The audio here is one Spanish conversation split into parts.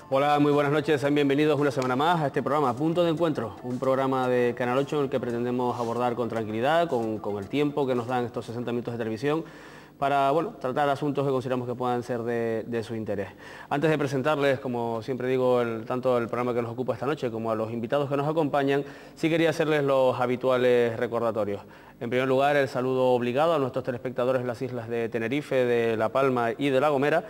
Hola, muy buenas noches, sean bienvenidos una semana más a este programa Punto de Encuentro, un programa de Canal 8 en el que pretendemos abordar con tranquilidad, con el tiempo que nos dan estos 60 minutos de televisión, para tratar asuntos que consideramos que puedan ser de su interés. Antes de presentarles, como siempre digo, tanto el programa que nos ocupa esta noche como a los invitados que nos acompañan, sí quería hacerles los habituales recordatorios. En primer lugar, el saludo obligado a nuestros telespectadores en las islas de Tenerife, de La Palma y de La Gomera,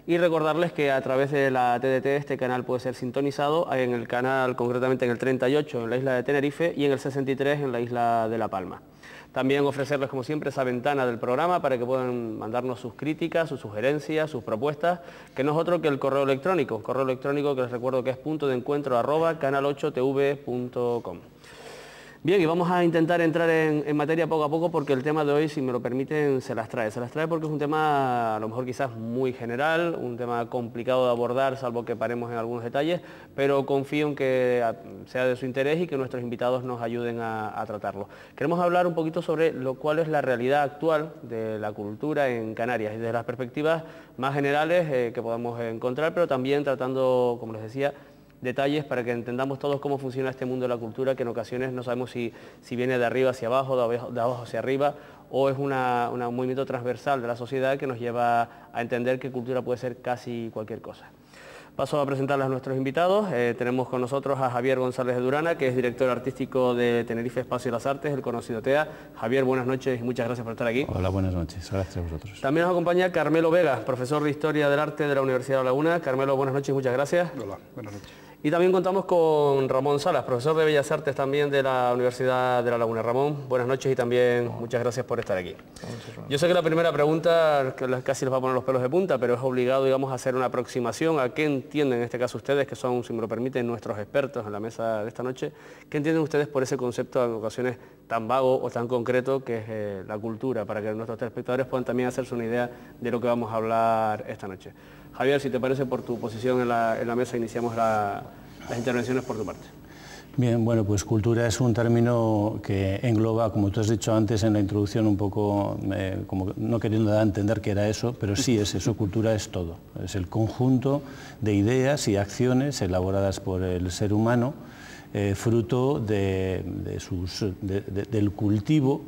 y recordarles que a través de la TDT este canal puede ser sintonizado en el canal, concretamente en el 38 en la isla de Tenerife y en el 63 en la isla de La Palma. También ofrecerles, como siempre, esa ventana del programa para que puedan mandarnos sus críticas, sus sugerencias, sus propuestas, que no es otro que el correo electrónico que les recuerdo que es puntodencuentro@canal8tv.com. Bien, y vamos a intentar entrar en materia poco a poco porque el tema de hoy, si me lo permiten, se las trae porque es un tema a lo mejor quizás muy general, un tema complicado de abordar, salvo que paremos en algunos detalles, pero confío en que sea de su interés y que nuestros invitados nos ayuden a tratarlo. Queremos hablar un poquito sobre cuál es la realidad actual de la cultura en Canarias y desde las perspectivas más generales que podamos encontrar, pero también tratando, como les decía, detalles para que entendamos todos cómo funciona este mundo de la cultura, que en ocasiones no sabemos si viene de arriba hacia abajo, de abajo hacia arriba, o es un movimiento transversal de la sociedad que nos lleva a entender que cultura puede ser casi cualquier cosa. Paso a presentarles a nuestros invitados. Tenemos con nosotros a Javier González de Durana, que es director artístico de Tenerife Espacio de las Artes, el conocido TEA. Javier, buenas noches y muchas gracias por estar aquí. Hola, buenas noches. Gracias a vosotros. También nos acompaña Carmelo Vega, profesor de Historia del Arte de la Universidad de La Laguna. Carmelo, buenas noches y muchas gracias. Hola, buenas noches. Y también contamos con Ramón Salas, profesor de Bellas Artes también de la Universidad de La Laguna. Ramón, buenas noches y también muchas gracias por estar aquí. Yo sé que la primera pregunta casi les va a poner los pelos de punta, pero es obligado, digamos, a hacer una aproximación a qué entienden, en este caso ustedes, que son, si me lo permiten, nuestros expertos en la mesa de esta noche, ¿qué entienden ustedes por ese concepto en ocasiones tan vago o tan concreto que es la cultura, para que nuestros telespectadores puedan también hacerse una idea de lo que vamos a hablar esta noche? Javier, si te parece, por tu posición en la mesa, iniciamos las intervenciones por tu parte. Bien, bueno, pues cultura es un término que engloba, como tú has dicho antes en la introducción, un poco, como no queriendo dar a entender que era eso, pero sí es eso, cultura es todo. Es el conjunto de ideas y acciones elaboradas por el ser humano, fruto del cultivo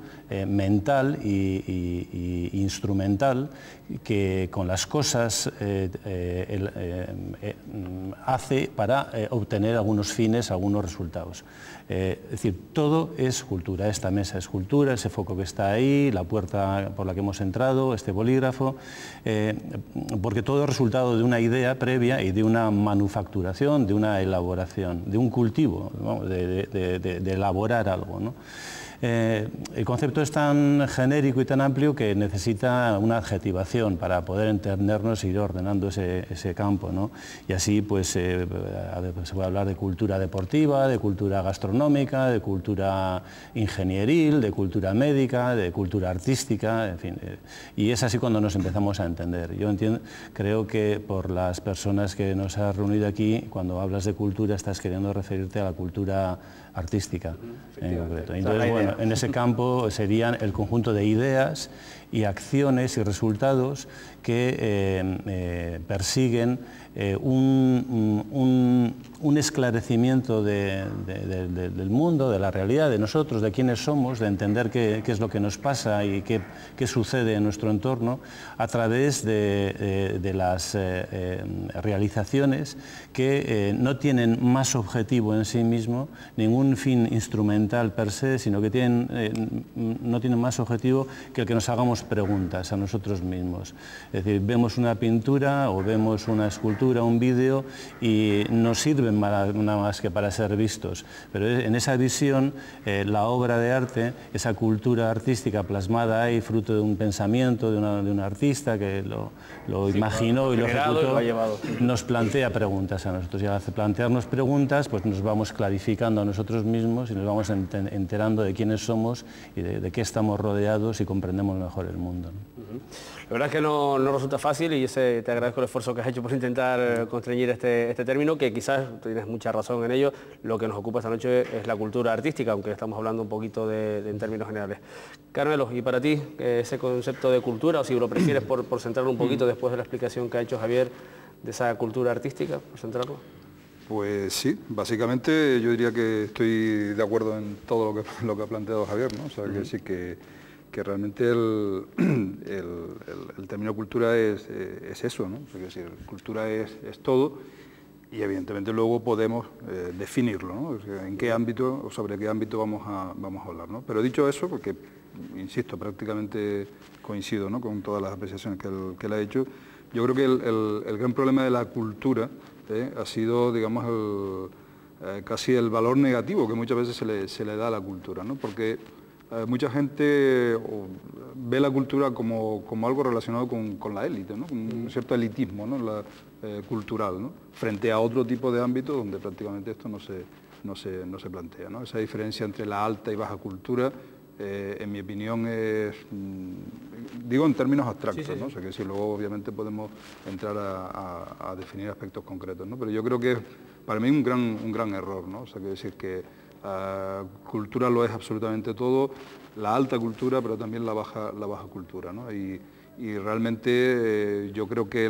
mental e instrumental que con las cosas hace para obtener algunos fines, algunos resultados. Es decir, todo es cultura. Esta mesa es cultura, ese foco que está ahí, la puerta por la que hemos entrado, este bolígrafo, porque todo es resultado de una idea previa y de una manufacturación, de una elaboración, de un cultivo, ¿no? de elaborar algo, ¿no? El concepto es tan genérico y tan amplio que necesita una adjetivación para poder entendernos e ir ordenando ese campo, ¿no? Y así pues se puede hablar de cultura deportiva, de cultura gastronómica, de cultura ingenieril, de cultura médica, de cultura artística, en fin. Y es así cuando nos empezamos a entender. Yo creo que por las personas que nos has reunido aquí, cuando hablas de cultura estás queriendo referirte a la cultura artística en concreto. Entonces, bueno, en ese campo serían el conjunto de ideas y acciones y resultados que persiguen un esclarecimiento del mundo, de la realidad, de nosotros, de quiénes somos, de entender qué es lo que nos pasa y qué sucede en nuestro entorno a través de las realizaciones que no tienen más objetivo en sí mismo, ningún fin instrumental per se, sino que no tienen más objetivo que el que nos hagamos preguntas a nosotros mismos. Es decir, vemos una pintura o vemos una escultura, un vídeo y nos sirven nada más que para ser vistos, pero en esa visión la obra de arte, esa cultura artística plasmada ahí, fruto de un pensamiento de un artista que lo imaginó y lo ejecutó, nos plantea preguntas a nosotros, y al plantearnos preguntas pues nos vamos clarificando a nosotros mismos y nos vamos enterando de quiénes quiénes somos y de qué estamos rodeados y comprendemos mejor el mundo, ¿no? La verdad es que no resulta fácil y te agradezco el esfuerzo que has hecho por intentar constreñir este término, que quizás tienes mucha razón en ello. Lo que nos ocupa esta noche es la cultura artística, aunque estamos hablando un poquito en términos generales. Carmelo, ¿y para ti ese concepto de cultura, o si lo prefieres por centrarlo un poquito después de la explicación que ha hecho Javier de esa cultura artística, por centrarlo? Pues sí, básicamente yo diría que estoy de acuerdo en todo lo que ha planteado Javier, ¿no? O sea, que sí que realmente el término cultura es eso, ¿no? O sea, que decir, cultura es todo y evidentemente luego podemos definirlo, ¿no? O sea, en qué ámbito o sobre qué ámbito vamos a hablar, ¿no? Pero dicho eso, porque, insisto, prácticamente coincido, ¿no?, con todas las apreciaciones que él ha hecho, yo creo que el gran problema de la cultura ha sido, digamos, casi el valor negativo que muchas veces se le da a la cultura, ¿no? Porque mucha gente ve la cultura como algo relacionado con la élite, ¿no? Con un cierto elitismo, ¿no?, cultural, ¿no?, frente a otro tipo de ámbitos donde prácticamente esto no se plantea, ¿no? Esa diferencia entre la alta y baja cultura, en mi opinión, es, digo en términos abstractos, sí, ¿no? O sea, que si luego obviamente podemos entrar a definir aspectos concretos, ¿no? Pero yo creo que para mí un gran error, ¿no? O sea, que decir que cultura lo es absolutamente todo, la alta cultura, pero también la baja cultura, ¿no? Y realmente yo creo que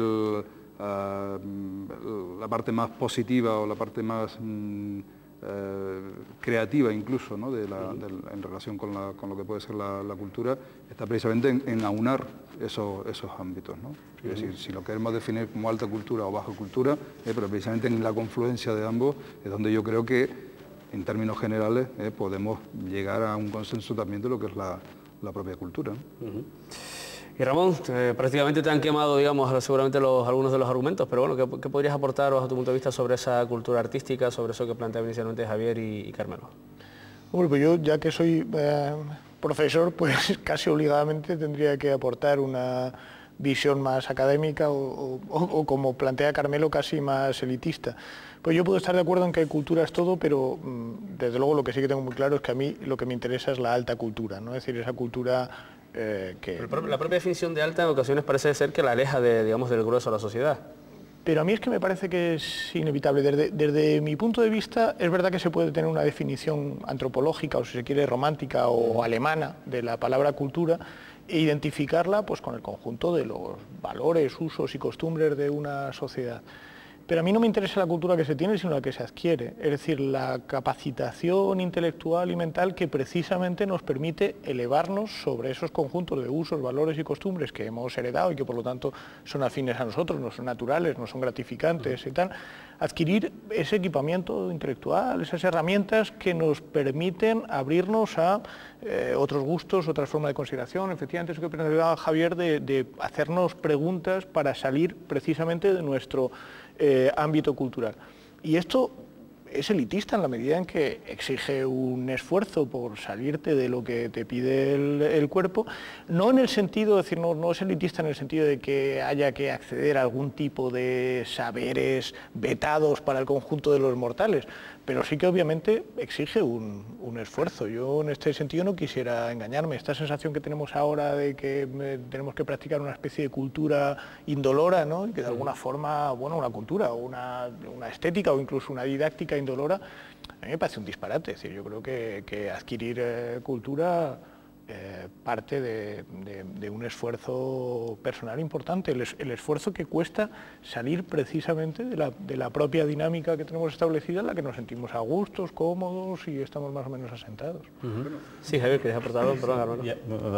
la parte más positiva o la parte más creativa incluso, ¿no?, en relación con lo que puede ser la cultura, está precisamente en aunar esos ámbitos, ¿no? Es decir, si lo queremos definir como alta cultura o baja cultura, pero precisamente en la confluencia de ambos es donde yo creo que, en términos generales, podemos llegar a un consenso también de lo que es la propia cultura, ¿no? Y Ramón, prácticamente te han quemado, digamos, seguramente algunos de los argumentos, pero bueno, ¿qué podrías aportar bajo tu punto de vista sobre esa cultura artística, sobre eso que planteaba inicialmente Javier y Carmelo? Bueno, pues yo, ya que soy profesor, pues casi obligadamente tendría que aportar una visión más académica o como plantea Carmelo, casi más elitista. Pues yo puedo estar de acuerdo en que cultura es todo, pero desde luego lo que sí que tengo muy claro es que a mí lo que me interesa es la alta cultura, ¿no? Es decir, esa cultura la propia definición de alta en ocasiones parece ser que la aleja digamos, del grueso de la sociedad. Pero a mí es que me parece que es inevitable. Desde mi punto de vista, es verdad que se puede tener una definición antropológica, o si se quiere romántica o alemana, de la palabra cultura, e identificarla pues con el conjunto de los valores, usos y costumbres de una sociedad. Pero a mí no me interesa la cultura que se tiene, sino la que se adquiere, es decir, la capacitación intelectual y mental que precisamente nos permite elevarnos sobre esos conjuntos de usos, valores y costumbres que hemos heredado y que por lo tanto son afines a nosotros, no son naturales, no son gratificantes y tal, adquirir ese equipamiento intelectual, esas herramientas que nos permiten abrirnos a otros gustos, otras formas de consideración, efectivamente eso que planteaba Javier de hacernos preguntas para salir precisamente de nuestro ámbito cultural. Y esto es elitista en la medida en que exige un esfuerzo por salirte de lo que te pide el cuerpo, no en el sentido, es decir, no es elitista en el sentido de que haya que acceder a algún tipo de saberes vetados para el conjunto de los mortales, pero sí que obviamente exige un esfuerzo. Yo en este sentido no quisiera engañarme. Esta sensación que tenemos ahora de que tenemos que practicar una especie de cultura indolora, ¿no?, y que de alguna forma, bueno, una cultura o una estética o incluso una didáctica indolora, a mí me parece un disparate. Es decir, yo creo que adquirir cultura parte de un esfuerzo personal importante, el esfuerzo que cuesta salir precisamente de la propia dinámica que tenemos establecida, en la que nos sentimos a gustos, cómodos y estamos más o menos asentados. Sí, Javier, ¿querías aportar algo? Perdón,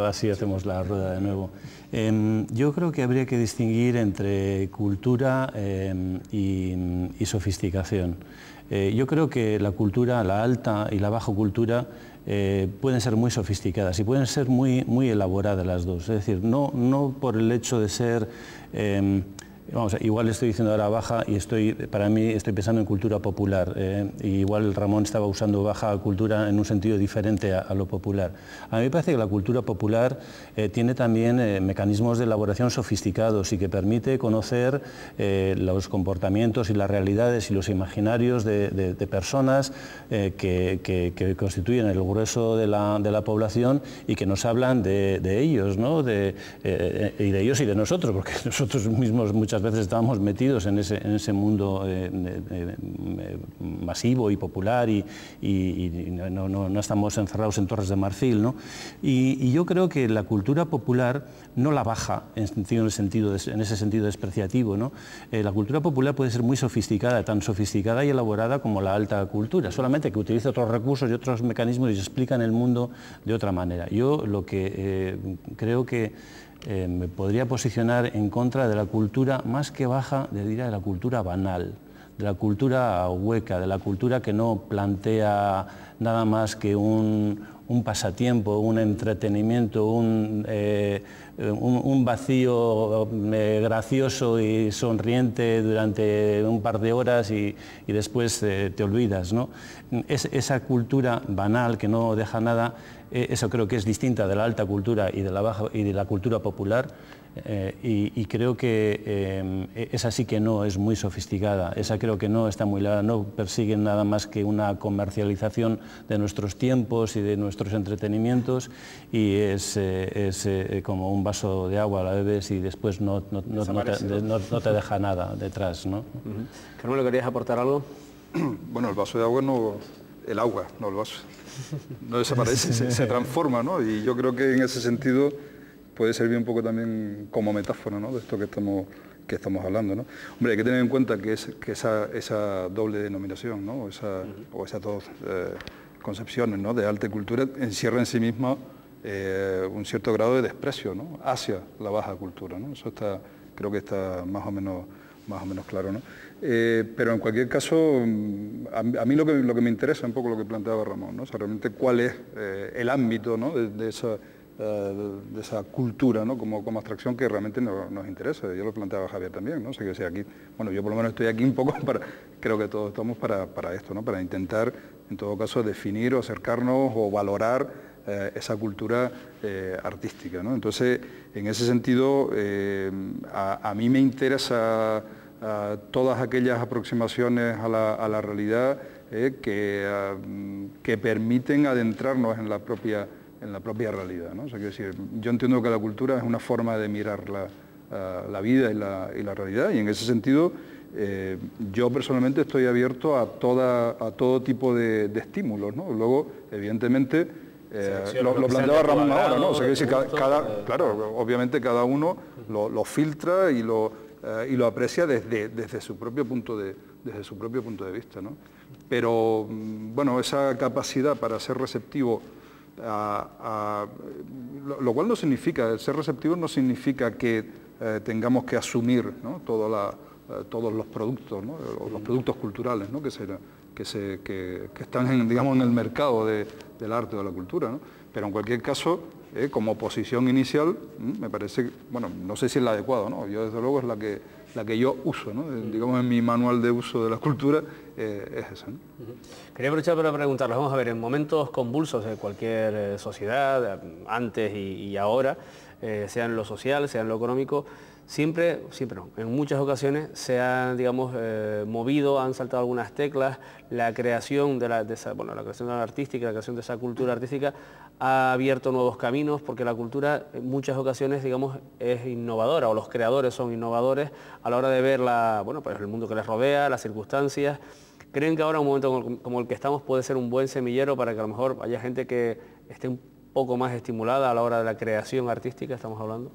así hacemos la rueda de nuevo. Yo creo que habría que distinguir entre cultura y sofisticación. Yo creo que la cultura, la alta y la baja cultura, pueden ser muy sofisticadas y pueden ser muy elaboradas las dos. Es decir, no por el hecho de ser Vamos, igual estoy diciendo ahora baja y para mí estoy pensando en cultura popular. Y igual Ramón estaba usando baja cultura en un sentido diferente a lo popular. A mí me parece que la cultura popular tiene también mecanismos de elaboración sofisticados y que permite conocer los comportamientos y las realidades y los imaginarios de personas que constituyen el grueso de la población y que nos hablan de ellos, ¿no? Y de ellos y de nosotros, porque nosotros mismos muchas veces estábamos metidos en ese mundo masivo y popular y no estamos encerrados en Torres de Marfil, ¿no? Y yo creo que la cultura popular no la baja en ese sentido despreciativo, ¿no? La cultura popular puede ser muy sofisticada, tan sofisticada y elaborada como la alta cultura, solamente que utiliza otros recursos y otros mecanismos y se explican el mundo de otra manera. Yo lo que creo que me podría posicionar en contra de la cultura más que baja, diría de la cultura banal, de la cultura hueca, de la cultura que no plantea nada más que un pasatiempo, un entretenimiento, un vacío gracioso y sonriente durante un par de horas y después te olvidas, ¿no? Esa cultura banal que no deja nada, eso creo que es distinta de la alta cultura y de la baja y de la cultura popular. Y creo que esa sí que no es muy sofisticada, esa creo que no está muy larga, no persiguen nada más que una comercialización de nuestros tiempos y de nuestros entretenimientos y es como un vaso de agua, la bebes y después no te deja nada detrás, ¿no? Carmelo, ¿querías aportar algo? Bueno, el vaso de agua no, el agua, no el vaso, no desaparece, se transforma, ¿no? Y yo creo que en ese sentido puede servir un poco también como metáfora, ¿no? De esto que estamos hablando, ¿no? Hombre, hay que tener en cuenta que esa doble denominación, ¿no? o esas dos concepciones, ¿no? De arte y cultura encierra en sí misma un cierto grado de desprecio, ¿no? Hacia la baja cultura, ¿no? Eso creo que está más o menos claro, ¿no? Pero en cualquier caso, a mí lo que me interesa un poco lo que planteaba Ramón, ¿no? O sea, realmente cuál es el ámbito, ¿no? de esa cultura, ¿no? como abstracción que realmente nos interesa. Yo lo planteaba Javier también, ¿no? O sea, que aquí, bueno, yo por lo menos estoy aquí un poco creo que todos estamos para esto, ¿no? Para intentar, en todo caso, definir o acercarnos o valorar esa cultura artística, ¿no? Entonces, en ese sentido, a mí me interesa todas aquellas aproximaciones a la realidad que permiten adentrarnos en la propia realidad, ¿no? O sea, quiero decir, yo entiendo que la cultura es una forma de mirar la vida y la realidad, y en ese sentido yo personalmente estoy abierto a todo tipo de estímulos, ¿no? Luego, evidentemente, lo planteaba Ramón ahora, ¿no? O sea, quiero decir, claro, obviamente cada uno lo filtra y lo aprecia desde su propio punto de vista, ¿no? Pero, bueno, esa capacidad para ser receptivo lo cual no significa, el ser receptivo no significa que tengamos que asumir, ¿no? todos los productos, ¿no? Los productos culturales, ¿no? que están digamos, en el mercado del arte o de la cultura, ¿no? Pero en cualquier caso, como posición inicial, me parece, bueno, no sé si es la adecuada, ¿no? Yo desde luego es la que yo uso, ¿no? Digamos en mi manual de uso de la cultura es esa, ¿no? Quería aprovechar para preguntarles, vamos a ver, en momentos convulsos de cualquier sociedad, antes y ahora, sea en lo social, sea en lo económico, siempre no, en muchas ocasiones se han, digamos, movido, han saltado algunas teclas, la creación la creación de la artística, la creación de esa cultura artística ha abierto nuevos caminos, porque la cultura en muchas ocasiones, digamos, es innovadora, o los creadores son innovadores a la hora de ver pues el mundo que les rodea, las circunstancias. ¿Creen que ahora un momento como el que estamos puede ser un buen semillero para que a lo mejor haya gente que esté un poco más estimulada a la hora de la creación artística, estamos hablando?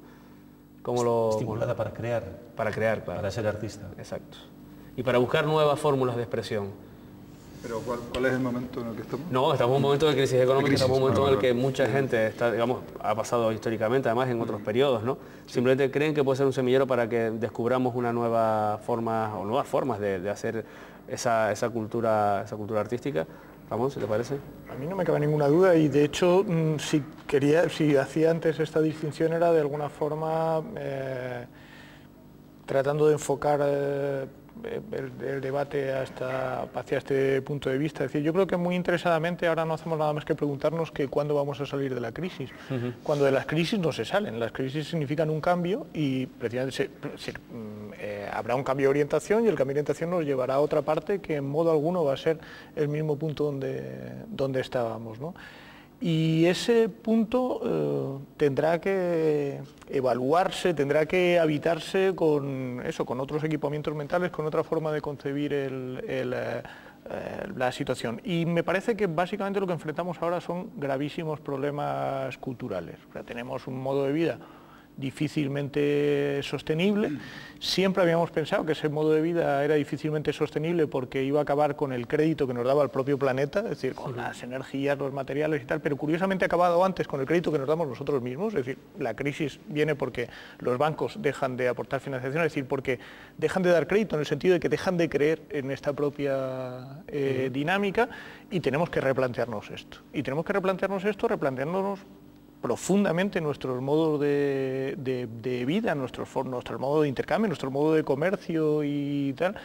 Estimulada para crear. Para crear, claro. Para ser artista. Exacto. Y para buscar nuevas fórmulas de expresión. ¿Pero cuál es el momento en el que estamos? No, estamos en un momento de crisis económica, estamos en un momento en el que mucha gente está, digamos, ha pasado históricamente, además en otros periodos, ¿no? Sí. Simplemente creen que puede ser un semillero para que descubramos una nueva forma o nuevas formas de hacer esa cultura artística. Ramón, ¿se te parece? A mí no me cabe ninguna duda y de hecho si hacía antes esta distinción era de alguna forma tratando de enfocar el debate hacia este punto de vista. Es decir, yo creo que muy interesadamente ahora no hacemos nada más que preguntarnos que cuándo vamos a salir de la crisis. Cuando de las crisis no se salen, las crisis significan un cambio y precisamente habrá un cambio de orientación y el cambio de orientación nos llevará a otra parte que en modo alguno va a ser el mismo punto donde estábamos, ¿no? Y ese punto tendrá que evaluarse, tendrá que habitarse con otros equipamientos mentales, con otra forma de concebir la situación. Y me parece que básicamente lo que enfrentamos ahora son gravísimos problemas culturales. O sea, tenemos un modo de vida difícilmente sostenible. Siempre habíamos pensado que ese modo de vida era difícilmente sostenible porque iba a acabar con el crédito que nos daba el propio planeta, es decir, con las energías, los materiales y tal, pero curiosamente ha acabado antes con el crédito que nos damos nosotros mismos. Es decir, la crisis viene porque los bancos dejan de aportar financiación, es decir, porque dejan de dar crédito en el sentido de que dejan de creer en esta propia dinámica, y tenemos que replantearnos esto. Y tenemos que replantearnos esto, replanteándonos profundamente nuestros modos de vida, nuestro modo de intercambio, nuestro modo de comercio y tal.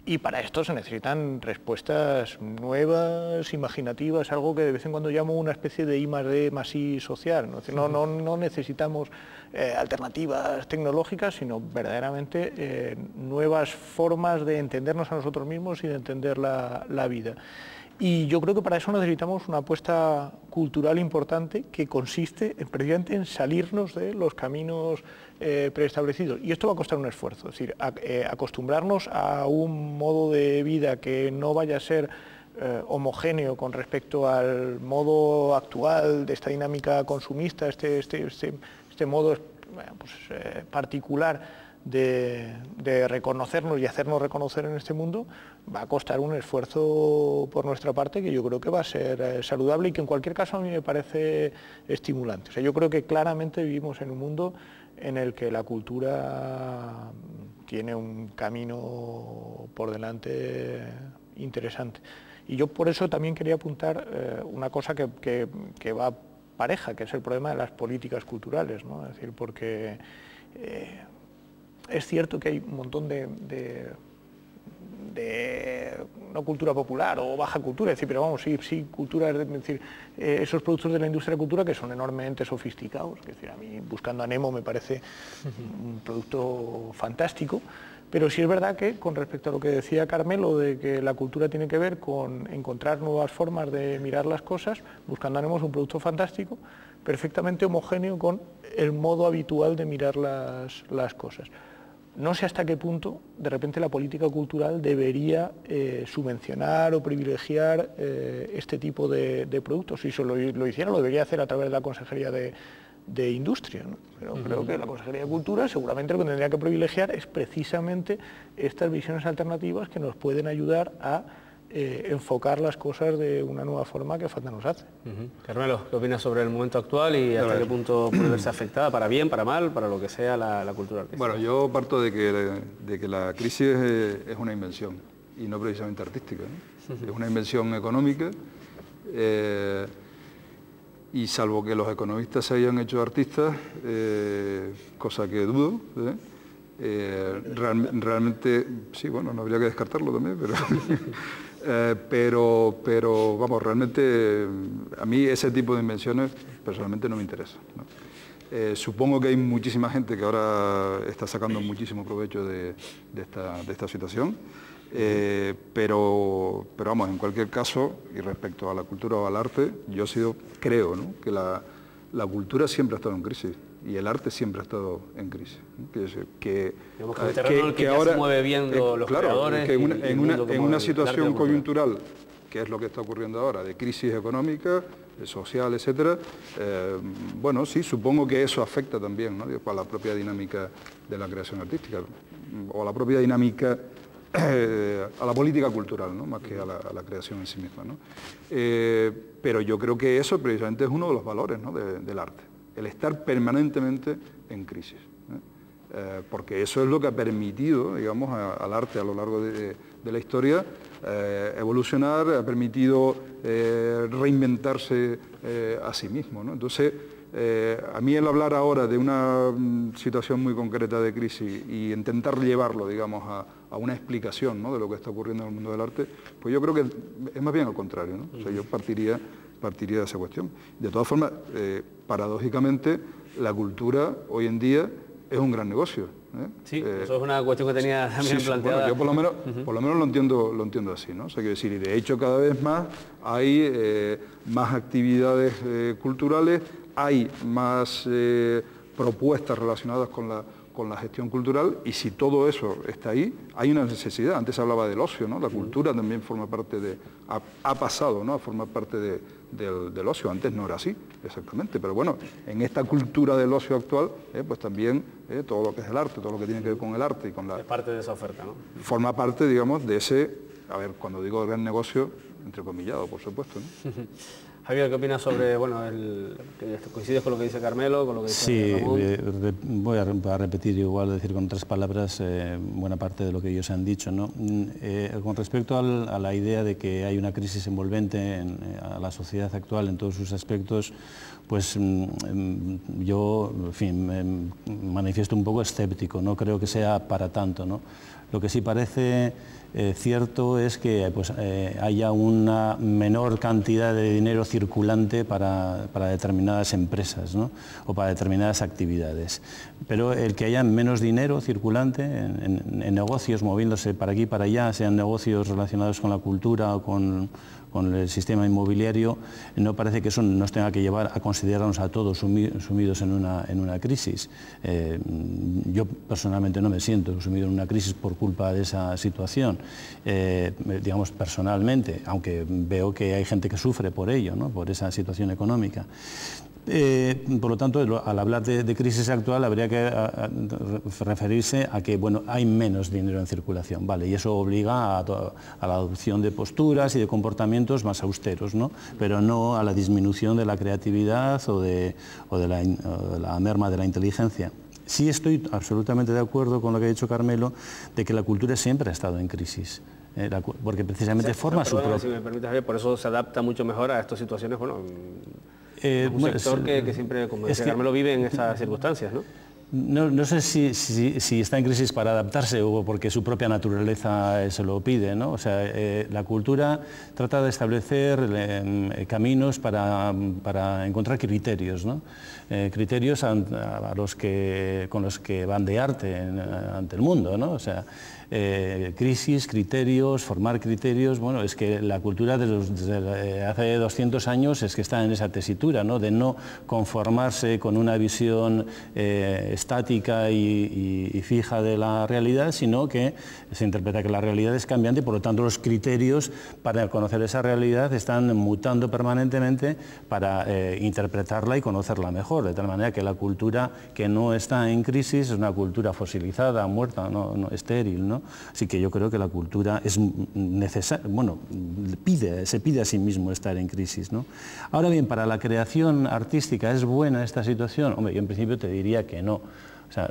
Y para esto se necesitan respuestas nuevas, imaginativas, algo que de vez en cuando llamo una especie de I+D+I social. No necesitamos alternativas tecnológicas, sino verdaderamente nuevas formas de entendernos a nosotros mismos y de entender la vida. Y yo creo que para eso necesitamos una apuesta cultural importante que consiste precisamente en salirnos de los caminos preestablecidos. Y esto va a costar un esfuerzo, es decir, acostumbrarnos a un modo de vida que no vaya a ser homogéneo con respecto al modo actual de esta dinámica consumista, este modo particular de reconocernos y hacernos reconocer en este mundo, va a costar un esfuerzo por nuestra parte que yo creo que va a ser saludable y que en cualquier caso a mí me parece estimulante. O sea, yo creo que claramente vivimos en un mundo en el que la cultura tiene un camino por delante interesante. Y yo por eso también quería apuntar una cosa que va pareja, que es el problema de las políticas culturales, ¿no? Es decir, porque es cierto que hay un montón de no cultura popular o baja cultura, es decir, pero vamos, sí cultura, es decir, esos productos de la industria de la cultura que son enormemente sofisticados, es decir, a mí Buscando a Nemo me parece un producto fantástico, pero sí es verdad que con respecto a lo que decía Carmelo, de que la cultura tiene que ver con encontrar nuevas formas de mirar las cosas, Buscando a Nemo es un producto fantástico, perfectamente homogéneo con el modo habitual de mirar las cosas. No sé hasta qué punto, de repente, la política cultural debería subvencionar o privilegiar este tipo de productos. Si eso lo hiciera, lo debería hacer a través de la Consejería de Industria, ¿no? Pero creo que la Consejería de Cultura seguramente lo que tendría que privilegiar es precisamente estas visiones alternativas que nos pueden ayudar a enfocar las cosas de una nueva forma que falta nos hace. Carmelo, ¿qué opinas sobre el momento actual y hasta qué punto puede verse afectada, para bien, para mal, para lo que sea la cultura artística? Bueno, yo parto de que la crisis es una invención y no precisamente artística, ¿no? Es una invención económica y salvo que los economistas se hayan hecho artistas, cosa que dudo, realmente, sí, bueno, no habría que descartarlo también, pero vamos, realmente a mí ese tipo de invenciones personalmente no me interesa, ¿no? Supongo que hay muchísima gente que ahora está sacando muchísimo provecho de esta situación, pero vamos, en cualquier caso, y respecto a la cultura o al arte, yo creo, ¿no?, que la cultura siempre ha estado en crisis. Y el arte siempre ha estado en crisis. Que ahora se mueve bien los claro, creadores. Que en una situación coyuntural, que es lo que está ocurriendo ahora, de crisis económica, social, etcétera, bueno, sí, supongo que eso afecta también, ¿no?, a la propia dinámica de la creación artística, o a la propia dinámica, a la política cultural, ¿no?, más que a la creación en sí misma, ¿no? Pero yo creo que eso precisamente es uno de los valores, ¿no?, del arte. El estar permanentemente en crisis, porque eso es lo que ha permitido, digamos, al arte a lo largo de la historia evolucionar, ha permitido reinventarse a sí mismo, ¿no? Entonces, a mí el hablar ahora de una situación muy concreta de crisis y intentar llevarlo, digamos, a una explicación, ¿no?, de lo que está ocurriendo en el mundo del arte, pues yo creo que es más bien al contrario, ¿no? O sea, yo partiría de esa cuestión. De todas formas, paradójicamente, la cultura hoy en día es un gran negocio, ¿eh? Sí, eso es una cuestión que tenía también planteada. Bueno, yo por lo menos lo entiendo así, ¿no? O sea, quiero decir, y de hecho cada vez más hay más actividades culturales, hay más propuestas relacionadas con la gestión cultural, y si todo eso está ahí, hay una necesidad. Antes se hablaba del ocio, ¿no? La cultura también forma parte ha pasado, ¿no?, a formar parte del ocio. Antes no era así, exactamente, pero bueno, en esta cultura del ocio actual, pues también todo lo que es el arte, todo lo que tiene que ver con el arte y con la... Es parte de esa oferta, ¿no? Forma parte, digamos, de ese, a ver, cuando digo gran negocio, entrecomillado, por supuesto, ¿no? Javier, ¿qué opinas sobre, bueno, coincides con lo que dice Carmelo, con lo que dice Ramón? Sí, voy a repetir igual, decir con otras palabras buena parte de lo que ellos han dicho, ¿no? Con respecto a la idea de que hay una crisis envolvente a la sociedad actual en todos sus aspectos, pues yo, en fin, me manifiesto un poco escéptico, no creo que sea para tanto, ¿no? Lo que sí parece cierto es que haya una menor cantidad de dinero circulante para determinadas empresas, ¿no?, o para determinadas actividades. Pero el que haya menos dinero circulante en negocios, moviéndose para aquí y para allá, sean negocios relacionados con la cultura o con el sistema inmobiliario, no parece que eso nos tenga que llevar a considerarnos a todos sumidos en una crisis. Yo personalmente no me siento sumido en una crisis por culpa de esa situación, digamos personalmente, aunque veo que hay gente que sufre por ello, ¿no?, por esa situación económica. Por lo tanto, al hablar de crisis actual habría que referirse a que, bueno, hay menos dinero en circulación, ¿vale? Y eso obliga a la adopción de posturas y de comportamientos más austeros, ¿no?, pero no a la disminución de la creatividad o de la merma de la inteligencia. Sí estoy absolutamente de acuerdo con lo que ha dicho Carmelo, de que la cultura siempre ha estado en crisis. Porque precisamente forma su propio... Si me permite, Javier, por eso se adapta mucho mejor a estas situaciones, bueno... un sector que siempre, como decía Carmelo, vive en esas circunstancias, ¿no? No sé si está en crisis para adaptarse o porque su propia naturaleza se lo pide, ¿no? O sea, la cultura trata de establecer caminos para encontrar criterios, ¿no? Criterios con los que bandearte ante el mundo, ¿no? O sea, crisis, criterios, formar criterios. Bueno, es que la cultura desde hace 200 años es que está en esa tesitura, ¿no?, de no conformarse con una visión estática y fija de la realidad, sino que se interpreta que la realidad es cambiante y por lo tanto los criterios para conocer esa realidad están mutando permanentemente para interpretarla y conocerla mejor, de tal manera que la cultura que no está en crisis es una cultura fosilizada, muerta, no estéril, ¿no? Así que yo creo que la cultura es necesaria, bueno, se pide a sí mismo estar en crisis, ¿no? Ahora bien, para la creación artística, ¿es buena esta situación? Hombre, yo en principio te diría que no. O sea,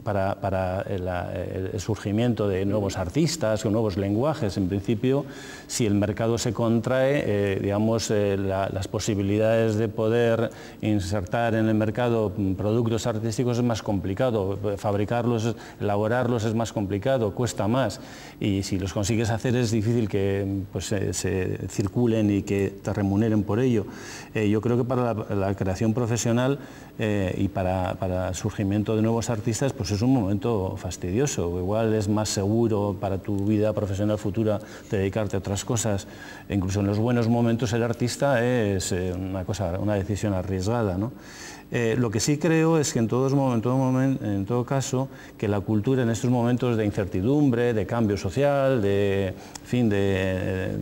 para el surgimiento de nuevos artistas o nuevos lenguajes, en principio, si el mercado se contrae, digamos, las posibilidades de poder insertar en el mercado productos artísticos es más complicado, fabricarlos, elaborarlos es más complicado, cuesta más, y si los consigues hacer es difícil que se circulen y que te remuneren por ello. Yo creo que para la creación profesional y para el surgimiento de nuevos artistas, pues es un momento fastidioso. Igual es más seguro para tu vida profesional futura dedicarte a otras cosas. Incluso en los buenos momentos el artista es una decisión arriesgada, ¿no? Lo que sí creo es que en todo caso, que la cultura en estos momentos de incertidumbre, de cambio social, de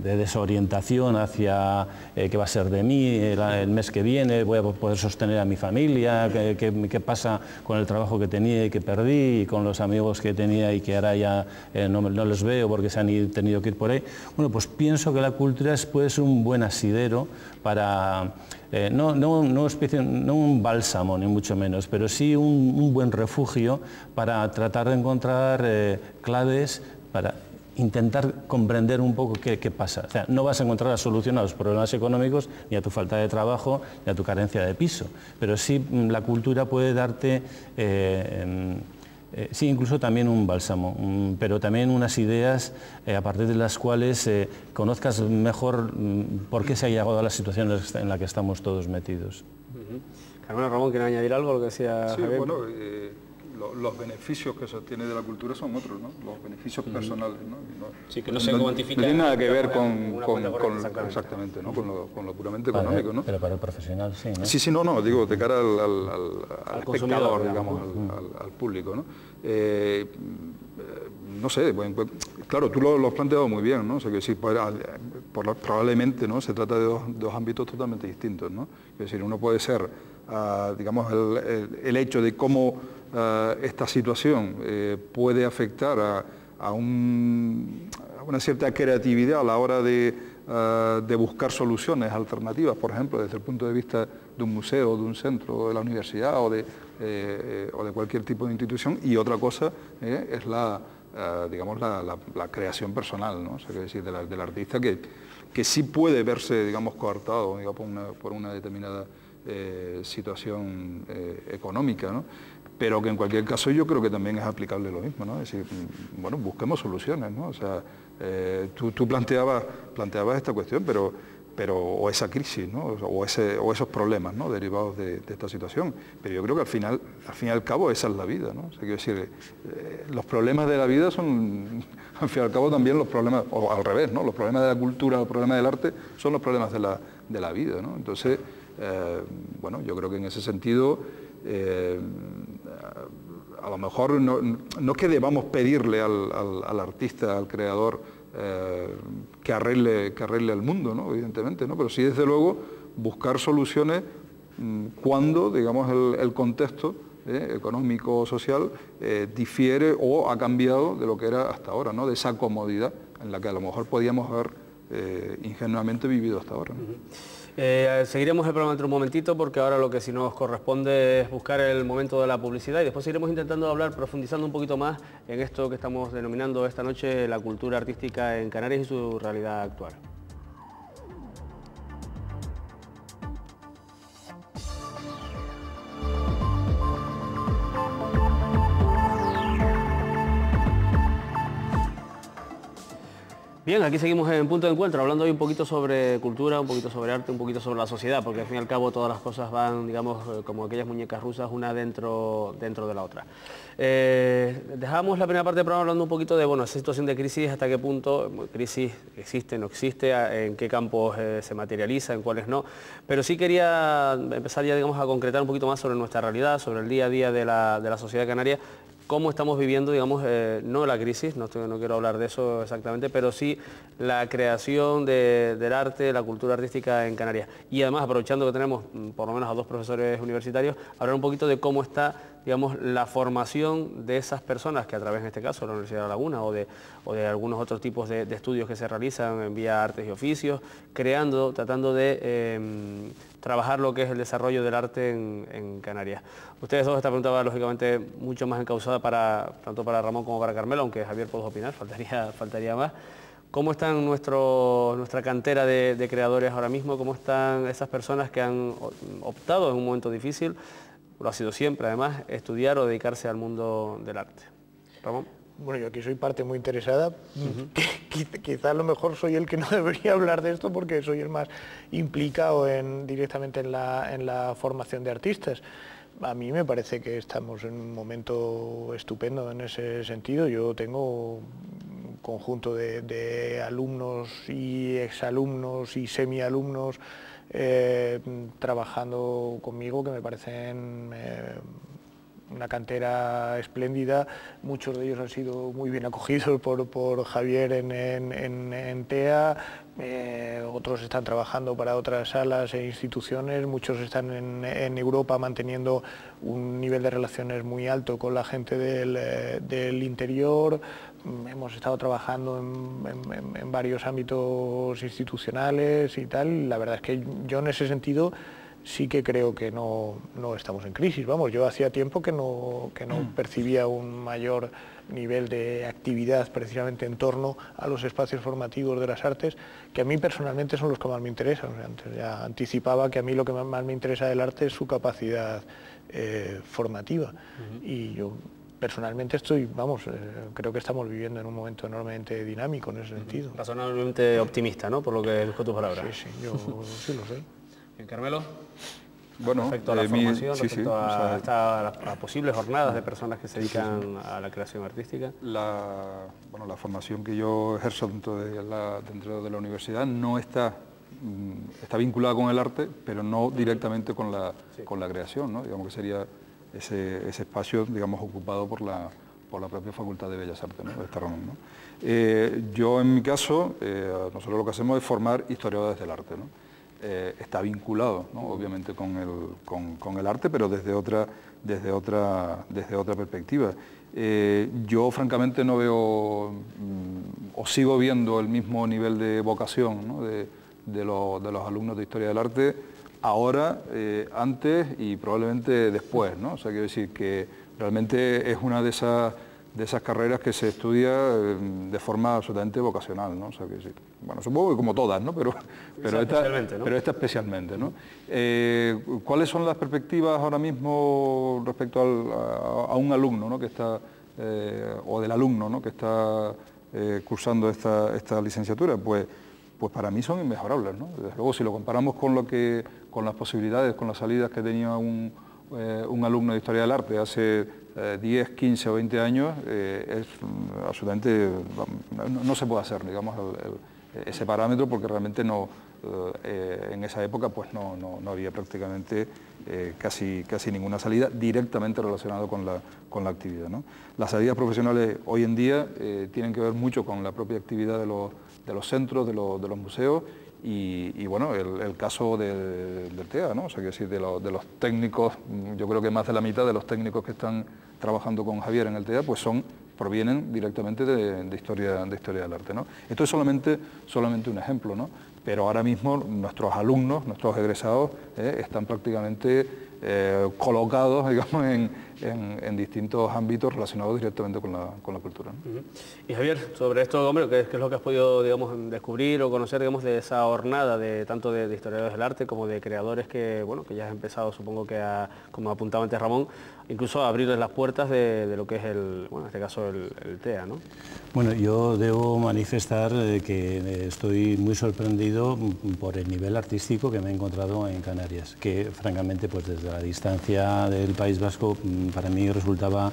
desorientación hacia qué va a ser de mí el mes que viene, voy a poder sostener a mi familia, qué pasa con el trabajo que tenía y que perdí, y con los amigos que tenía y que ahora ya no les veo porque se han tenido que ir por ahí. Bueno, pues pienso que la cultura puede ser un buen asidero para... no un bálsamo, ni mucho menos, pero sí un buen refugio para tratar de encontrar claves intentar comprender un poco qué pasa. O sea, no vas a encontrar la solución a los problemas económicos, ni a tu falta de trabajo, ni a tu carencia de piso, pero sí la cultura puede darte, sí, incluso también un bálsamo, pero también unas ideas a partir de las cuales conozcas mejor por qué se ha llegado a la situación en la que estamos todos metidos. Carmelo, Ramón, ¿quiere añadir algo a lo que decía Sí, Javier? bueno, los beneficios que se obtiene de la cultura son otros, ¿no? Los beneficios personales, ¿no? Sí, que no se cuantifica. No tiene nada que ver con exactamente. ¿no? con lo puramente económico, ¿no? Pero para el profesional sí, ¿no? Sí, no, digo, de cara al espectador, digamos, al público, ¿no? No sé, bueno, pues, claro, tú lo has planteado muy bien, ¿no? O sea, que sí, probablemente, ¿no? Se trata de dos ámbitos totalmente distintos, ¿no? Es decir, uno puede ser, digamos, el hecho de cómo esta situación puede afectar a una cierta creatividad a la hora de buscar soluciones alternativas, por ejemplo, desde el punto de vista de un museo, de un centro, de la universidad o de cualquier tipo de institución, y otra cosa es digamos, la creación personal, ¿no? O sea, que decir, del artista que sí puede verse, digamos, coartado, digamos, por una determinada situación económica, ¿no? Pero que en cualquier caso yo creo que también es aplicable lo mismo, ¿no? Es decir, bueno, busquemos soluciones, ¿no? O sea, tú planteabas esta cuestión, o esa crisis, ¿no? o esos problemas, ¿no? Derivados de esta situación. Pero yo creo que al fin y al cabo esa es la vida, ¿no? O sea, quiero decir, los problemas de la vida son, al fin y al cabo, también los problemas, o al revés, ¿no? Los problemas de la cultura, los problemas del arte son los problemas de la vida, ¿no? Entonces, bueno, yo creo que en ese sentido, a lo mejor no que debamos pedirle al artista, al creador, que arregle el mundo, ¿no? Evidentemente, ¿no? Pero sí, desde luego, buscar soluciones cuando, digamos, el contexto económico o social difiere o ha cambiado de lo que era hasta ahora, ¿no? De esa comodidad en la que a lo mejor podíamos haber ingenuamente vivido hasta ahora, ¿no? Seguiremos el programa dentro de un momentito, porque ahora lo que sí nos corresponde es buscar el momento de la publicidad, y después seguiremos intentando hablar, profundizando un poquito más en esto que estamos denominando esta noche la cultura artística en Canarias y su realidad actual. Bien, aquí seguimos en Punto de Encuentro, hablando hoy un poquito sobre cultura, un poquito sobre arte, un poquito sobre la sociedad, porque al fin y al cabo todas las cosas van, digamos, como aquellas muñecas rusas, una dentro de la otra. Dejamos la primera parte del programa hablando un poquito de, bueno, esa situación de crisis, hasta qué punto crisis existe, no existe, en qué campos se materializa, en cuáles no, pero sí quería empezar ya, digamos, a concretar un poquito más sobre nuestra realidad, sobre el día a día de la sociedad canaria, cómo estamos viviendo, digamos, no la crisis, no quiero hablar de eso exactamente, pero sí la creación del arte, la cultura artística en Canarias. Y además, aprovechando que tenemos por lo menos a dos profesores universitarios, hablar un poquito de cómo está, digamos, la formación de esas personas que a través, en este caso, de la Universidad de La Laguna o de algunos otros tipos de estudios que se realizan en vía artes y oficios, tratando de trabajar lo que es el desarrollo del arte en Canarias. Ustedes dos, esta pregunta va lógicamente mucho más encauzada tanto para Ramón como para Carmelo, aunque Javier puede opinar, faltaría más. ¿Cómo están nuestra cantera de creadores ahora mismo? ¿Cómo están esas personas que han optado en un momento difícil, lo ha sido siempre además, estudiar o dedicarse al mundo del arte? Ramón. Bueno, yo aquí soy parte muy interesada. Quizá a lo mejor soy el que no debería hablar de esto porque soy el más implicado directamente en la formación de artistas. A mí me parece que estamos en un momento estupendo en ese sentido. Yo tengo un conjunto de alumnos y exalumnos y semialumnos trabajando conmigo que me parecen una cantera espléndida. Muchos de ellos han sido muy bien acogidos por Javier en TEA, otros están trabajando para otras salas e instituciones, muchos están en Europa manteniendo un nivel de relaciones muy alto con la gente del interior. Hemos estado trabajando en varios ámbitos institucionales y tal. La verdad es que yo en ese sentido sí que creo que no estamos en crisis. Vamos, yo hacía tiempo que no percibía un mayor nivel de actividad precisamente en torno a los espacios formativos de las artes, que a mí personalmente son los que más me interesan. O sea, antes ya anticipaba que a mí lo que más me interesa del arte es su capacidad formativa. Y yo personalmente creo que estamos viviendo en un momento enormemente dinámico en ese sentido. Razonablemente optimista, ¿no? Por lo que escucho tus palabras. Sí, yo sí lo soy. ¿En Carmelo? Bueno, respecto a la formación, respecto a las posibles jornadas de personas que se dedican a la creación artística. La formación que yo ejerzo dentro de la universidad no está vinculada con el arte, pero no directamente con la creación, ¿no? Digamos que sería ese espacio, digamos, ocupado por la propia Facultad de Bellas Artes, ¿no? De esta Ramón, ¿no? Yo, en mi caso, nosotros lo que hacemos es formar historiadores del arte, ¿no? Está vinculado, ¿no? Obviamente con el arte, pero desde otra perspectiva. Yo francamente no veo o sigo viendo el mismo nivel de vocación, ¿no? de los alumnos de Historia del Arte ahora, antes y probablemente después, ¿no? O sea, quiero decir que realmente es una de esas carreras que se estudia de forma absolutamente vocacional, ¿no? O sea, que sí. Bueno, supongo que como todas, ¿no? Pero esta especialmente, ¿no? ¿Cuáles son las perspectivas ahora mismo respecto a un alumno, ¿no? Que está, o del alumno, ¿no? Que está cursando esta licenciatura? Pues para mí son inmejorables, ¿no? Desde luego, si lo comparamos con las posibilidades, con las salidas que tenía un alumno de Historia del Arte hace 10, 15 o 20 años, es absolutamente, no se puede hacer, digamos, ese parámetro, porque realmente en esa época pues no había prácticamente casi ninguna salida directamente relacionada con la actividad, ¿no? Las salidas profesionales hoy en día tienen que ver mucho con la propia actividad de los centros, de los museos, y bueno, el caso del TEA, ¿no? O sea, que decir, de los técnicos, yo creo que más de la mitad de los técnicos que están trabajando con Javier en el TEA, pues provienen directamente de historia del arte, ¿no? Esto es solamente un ejemplo, ¿no? Pero ahora mismo nuestros alumnos, nuestros egresados, están prácticamente colocados, digamos, en distintos ámbitos relacionados directamente con la cultura, ¿no? Y Javier, sobre esto, hombre, ¿qué es lo que has podido, digamos, descubrir o conocer, digamos, de esa jornada tanto de historiadores del arte como de creadores que ya has empezado, supongo que como apuntaba antes Ramón, incluso a abrirles las puertas de lo que es en este caso el TEA, ¿no? Bueno, yo debo manifestar que estoy muy sorprendido por el nivel artístico que me he encontrado en Canarias, que francamente pues desde la distancia del País Vasco para mí resultaba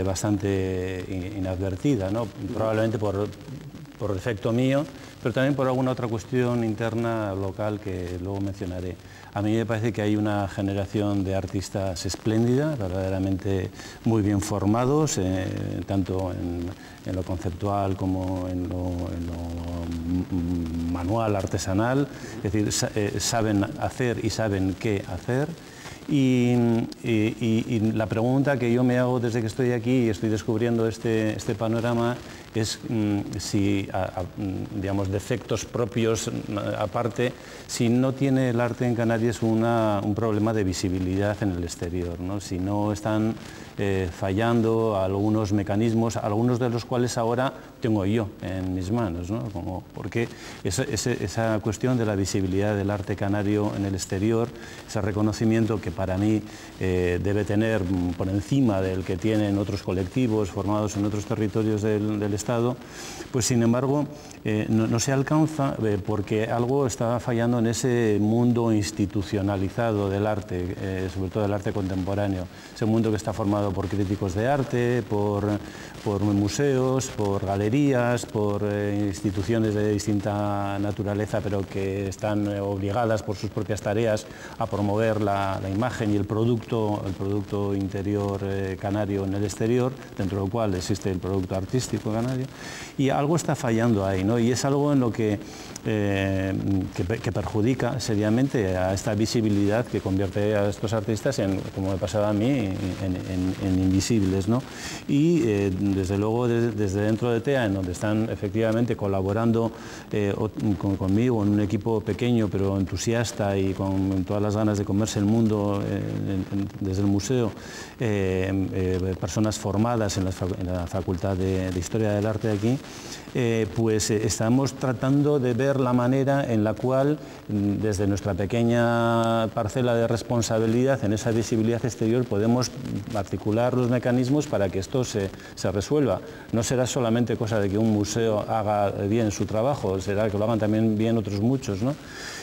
bastante inadvertida, ¿no? Probablemente por defecto mío, pero también por alguna otra cuestión interna local que luego mencionaré. A mí me parece que hay una generación de artistas espléndida, verdaderamente muy bien formados, tanto en lo conceptual como en lo manual, artesanal, es decir, saben hacer y saben qué hacer. Y la pregunta que yo me hago desde que estoy aquí y estoy descubriendo este panorama es si, digamos, defectos propios aparte, si no tiene el arte en Canarias un problema de visibilidad en el exterior, ¿no? Si no están fallando algunos mecanismos, algunos de los cuales ahora tengo yo en mis manos, ¿no? Porque esa cuestión de la visibilidad del arte canario en el exterior, ese reconocimiento que para mí debe tener por encima del que tienen otros colectivos formados en otros territorios del Estado, pues sin embargo no se alcanza porque algo está fallando en ese mundo institucionalizado del arte, sobre todo del arte contemporáneo, ese mundo que está formado por críticos de arte, por museos, por galerías, por instituciones de distinta naturaleza, pero que están obligadas por sus propias tareas a promover la imagen imagen y el producto interior canario en el exterior, dentro del cual existe el producto artístico canario, y algo está fallando ahí, ¿no? Y es algo en lo que perjudica seriamente a esta visibilidad que convierte a estos artistas en, como me pasaba a mí, en invisibles, ¿no? Y desde luego desde dentro de TEA, en donde están efectivamente colaborando conmigo en un equipo pequeño pero entusiasta y con todas las ganas de comerse el mundo desde el museo, personas formadas en la Facultad de Historia del Arte de aquí, pues estamos tratando de ver la manera en la cual desde nuestra pequeña parcela de responsabilidad en esa visibilidad exterior podemos articular los mecanismos para que esto se resuelva. No será solamente cosa de que un museo haga bien su trabajo, será que lo hagan también bien otros muchos, ¿no?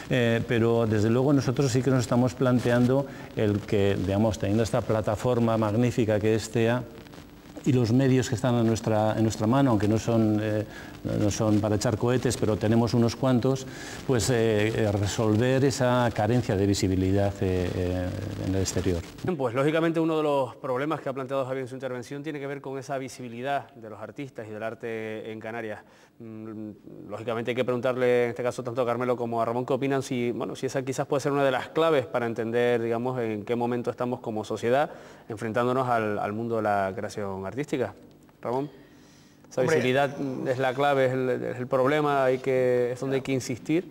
Pero desde luego nosotros sí que nos estamos planteando el que, digamos, teniendo esta plataforma magnífica que es TEA, y los medios que están en nuestra mano, aunque no son para echar cohetes, pero tenemos unos cuantos, pues resolver esa carencia de visibilidad en el exterior. Pues lógicamente uno de los problemas que ha planteado Javier en su intervención tiene que ver con esa visibilidad de los artistas y del arte en Canarias. Lógicamente hay que preguntarle en este caso tanto a Carmelo como a Ramón qué opinan, si esa quizás puede ser una de las claves para entender, digamos, en qué momento estamos como sociedad enfrentándonos al mundo de la creación artística. Ramón, esa visibilidad es la clave, es el problema, es donde hay que insistir.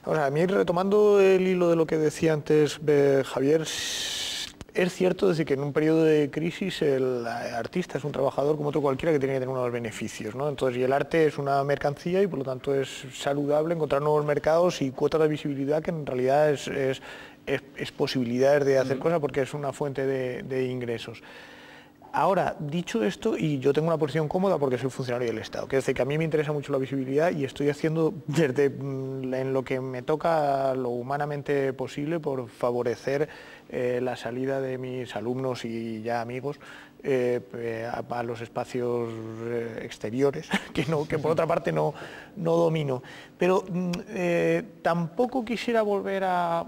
Ahora, a mí retomando el hilo de lo que decía antes Javier, es cierto decir que en un periodo de crisis el artista es un trabajador como otro cualquiera que tiene que tener unos beneficios, ¿no? Entonces, y el arte es una mercancía y por lo tanto es saludable encontrar nuevos mercados y cuotas de visibilidad que en realidad es posibilidades de hacer cosas porque es una fuente de ingresos. Ahora, dicho esto, y yo tengo una posición cómoda porque soy funcionario del Estado, que es decir, que a mí me interesa mucho la visibilidad y estoy haciendo desde en lo que me toca lo humanamente posible por favorecer la salida de mis alumnos y ya amigos a los espacios exteriores, que por otra parte no domino. Pero tampoco quisiera volver a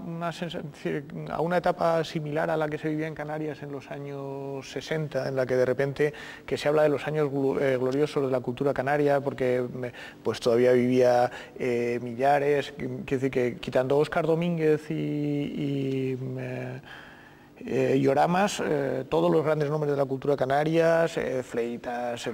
una etapa similar a la que se vivía en Canarias en los años 60, en la que de repente que se habla de los años gloriosos de la cultura canaria, porque pues todavía vivía Millares, que quitando Óscar Domínguez y Oramas, todos los grandes nombres de la cultura canarias, Fleitas,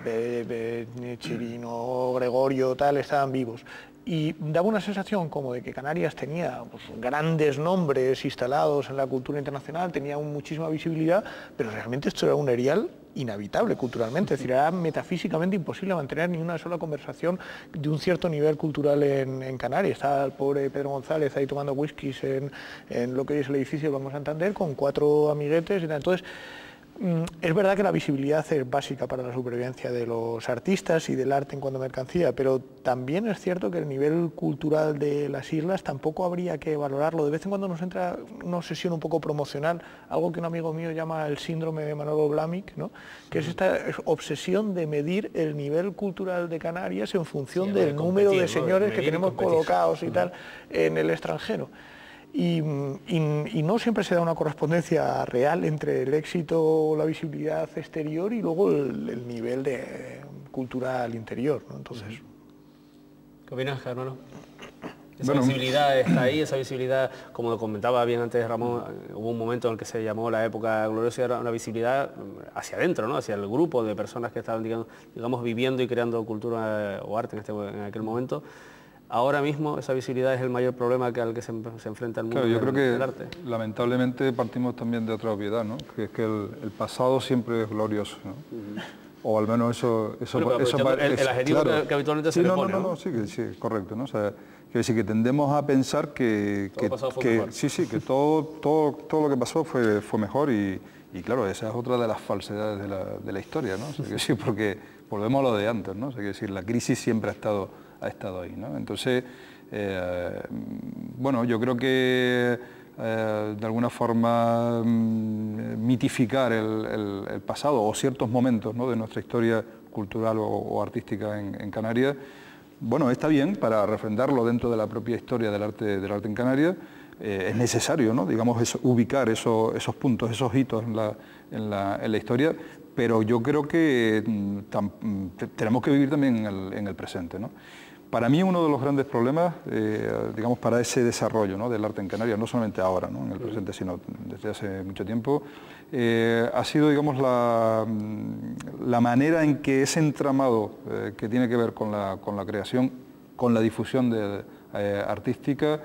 Chirino, Gregorio, tal, estaban vivos. Y daba una sensación como de que Canarias tenía pues, grandes nombres instalados en la cultura internacional, tenía muchísima visibilidad, pero realmente esto era un erial inhabitable culturalmente, es decir, era metafísicamente imposible mantener ni una sola conversación de un cierto nivel cultural en Canarias. Está el pobre Pedro González ahí tomando whiskies en lo que hoy es el edificio del Banco Santander con 4 amiguetes y tal. Entonces, es verdad que la visibilidad es básica para la supervivencia de los artistas y del arte en cuanto a mercancía, pero también es cierto que el nivel cultural de las islas tampoco habría que valorarlo. De vez en cuando nos entra una obsesión un poco promocional, algo que un amigo mío llama el síndrome de Manolo Blahnik, ¿no? Que es esta obsesión de medir el nivel cultural de Canarias en función del número de señores que tenemos colocados y tal en el extranjero. Y no siempre se da una correspondencia real entre el éxito o la visibilidad exterior y luego el nivel de cultura al interior, ¿no? Entonces, ¿qué opinas, Carmelo? Esa visibilidad está ahí, esa visibilidad, como lo comentaba bien antes Ramón, hubo un momento en el que se llamó la época gloriosa, era una visibilidad hacia adentro, ¿no? Hacia el grupo de personas que estaban, digamos, viviendo y creando cultura o arte en aquel momento. Ahora mismo esa visibilidad es el mayor problema al que se enfrenta el mundo del arte. Claro, yo creo que lamentablemente partimos también de otra obviedad, ¿no? Que es que el pasado siempre es glorioso, ¿no? O al menos eso el adjetivo que habitualmente se le pone, ¿no? Sí, correcto, ¿no? O sea, quiere decir que tendemos a pensar que todo lo que pasó fue mejor y claro, esa es otra de las falsedades de la historia, ¿no? O sea, que sí, porque volvemos a lo de antes, ¿no? O sea, que decir, la crisis siempre ha estado ahí, ¿no? Entonces, bueno, yo creo que de alguna forma mitificar el pasado o ciertos momentos, ¿no? de nuestra historia cultural o artística en Canarias, bueno, está bien para refrendarlo dentro de la propia historia del arte en Canarias, es necesario, ¿no? Digamos, ubicar esos puntos, esos hitos en la historia, pero yo creo que tenemos que vivir también en el presente, ¿no? Para mí uno de los grandes problemas, digamos, para ese desarrollo, ¿no?, del arte en Canarias, no solamente ahora, ¿no?, en el presente, sino desde hace mucho tiempo, ha sido, digamos, la manera en que ese entramado que tiene que ver con la creación, con la difusión artística,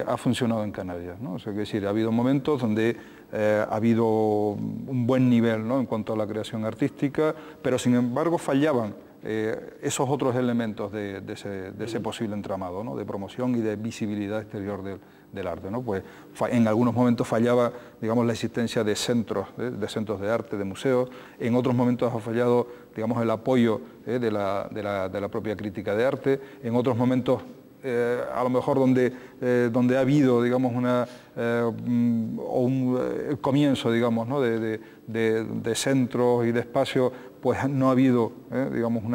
ha funcionado en Canarias, ¿no? O sea, que decir, ha habido momentos donde ha habido un buen nivel, ¿no?, en cuanto a la creación artística, pero sin embargo fallaban esos otros elementos de ese posible entramado, ¿no?, de promoción y de visibilidad exterior del arte, ¿no? Pues en algunos momentos fallaba, digamos, la existencia de centros de arte, de museos. En otros momentos ha fallado, digamos, el apoyo de la propia crítica de arte. En otros momentos, a lo mejor donde ha habido, digamos, un comienzo, digamos, ¿no?, de centros y de espacios, pues no ha habido, digamos, un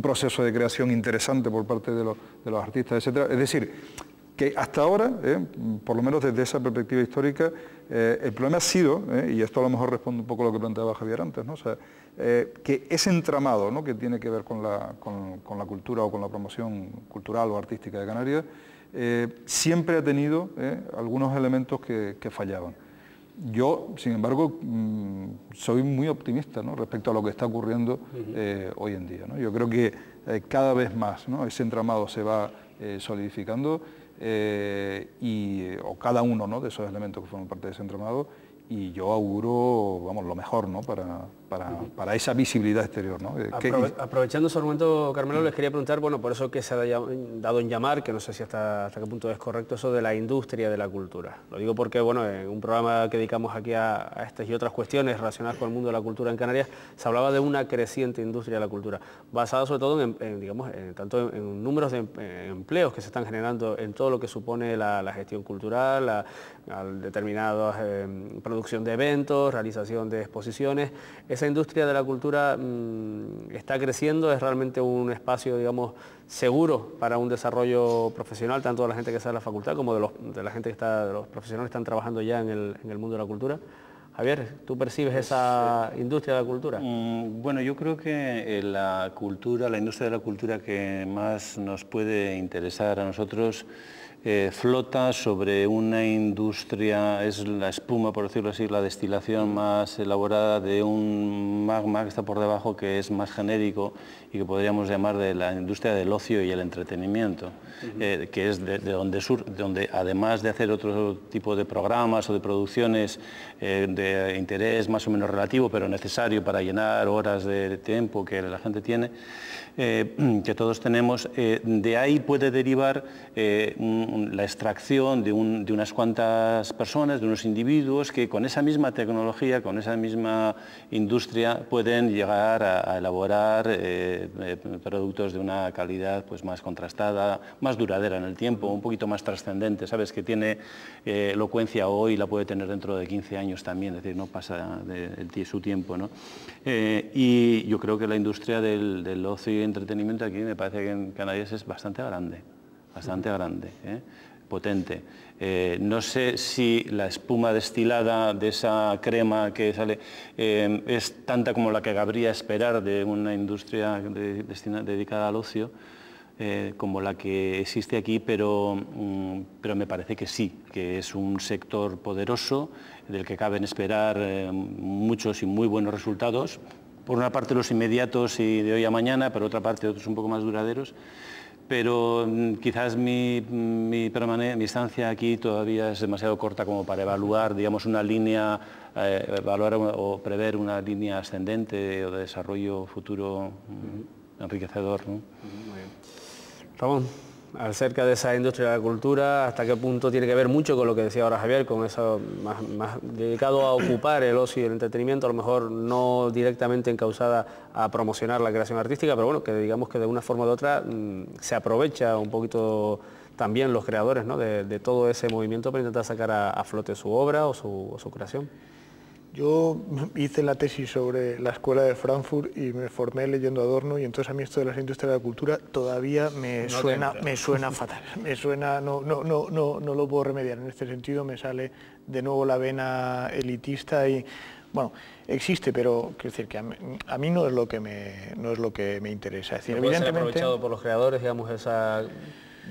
proceso de creación interesante por parte de los artistas, etcétera. Es decir, que hasta ahora, por lo menos desde esa perspectiva histórica, el problema ha sido, y esto a lo mejor responde un poco a lo que planteaba Javier antes, ¿no?, o sea, que ese entramado, ¿no?, que tiene que ver con la cultura o con la promoción cultural o artística de Canarias, siempre ha tenido algunos elementos que fallaban. Yo, sin embargo, soy muy optimista, ¿no?, respecto a lo que está ocurriendo hoy en día, ¿no? Yo creo que cada vez más, ¿no?, ese entramado se va solidificando, o cada uno, ¿no?, de esos elementos que forman parte de ese entramado, y yo auguro, vamos, lo mejor, ¿no?, para esa visibilidad exterior, ¿no? Aprovechando ese argumento, Carmelo, les quería preguntar, bueno, por eso que se ha dado en llamar, que no sé si hasta qué punto es correcto, eso de la industria de la cultura. Lo digo porque, bueno, en un programa que dedicamos aquí a estas y otras cuestiones relacionadas con el mundo de la cultura en Canarias, se hablaba de una creciente industria de la cultura, basada sobre todo tanto en números de empleos que se están generando en todo lo que supone la gestión cultural, la determinadas producción de eventos, realización de exposiciones. Esa industria de la cultura está creciendo, es realmente un espacio, digamos, seguro para un desarrollo profesional, tanto de la gente que está en la facultad como de la gente que está, de los profesionales que están trabajando ya en el mundo de la cultura. Javier, ¿tú percibes esa industria de la cultura? Bueno, yo creo que la industria de la cultura que más nos puede interesar a nosotros flota sobre una industria, es la espuma, por decirlo así, la destilación más elaborada de un magma que está por debajo, que es más genérico y que podríamos llamar de la industria del ocio y el entretenimiento, que es de donde además de hacer otro tipo de programas o de producciones de interés más o menos relativo, pero necesario para llenar horas de tiempo que la gente tiene, que todos tenemos, de ahí puede derivar la extracción de unas cuantas personas, de unos individuos que con esa misma tecnología, con esa misma industria pueden llegar a elaborar productos de una calidad pues más contrastada, más duradera en el tiempo, un poquito más trascendente, sabes, que tiene elocuencia hoy, la puede tener dentro de 15 años también, es decir, no pasa de su tiempo, ¿no? Y yo creo que la industria del ocio y entretenimiento aquí me parece que en Canarias es bastante grande, potente. No sé si la espuma destilada de esa crema que sale es tanta como la que cabría esperar de una industria dedicada al ocio, como la que existe aquí, pero me parece que sí, que es un sector poderoso del que caben esperar muchos y muy buenos resultados. Por una parte los inmediatos y de hoy a mañana, por otra parte otros un poco más duraderos, pero quizás mi estancia aquí todavía es demasiado corta como para evaluar, digamos, una línea, evaluar o prever una línea ascendente o de desarrollo futuro enriquecedor, ¿no? Muy bien. Ramón, acerca de esa industria de la cultura, ¿hasta qué punto tiene que ver mucho con lo que decía ahora Javier, con eso más dedicado a ocupar el ocio y el entretenimiento, a lo mejor no directamente encausada a promocionar la creación artística, pero bueno, que digamos que de una forma u otra se aprovecha un poquito también los creadores, ¿no?, de todo ese movimiento para intentar sacar a flote su obra o su creación? Yo hice la tesis sobre la escuela de Frankfurt y me formé leyendo Adorno, y entonces a mí esto de las industrias de la cultura todavía me suena fatal, no lo puedo remediar. En este sentido me sale de nuevo la vena elitista y, bueno, existe, pero quiero decir que a mí no es lo que me interesa. Es decir, ¿Puede ser evidentemente aprovechado por los creadores, digamos, esa...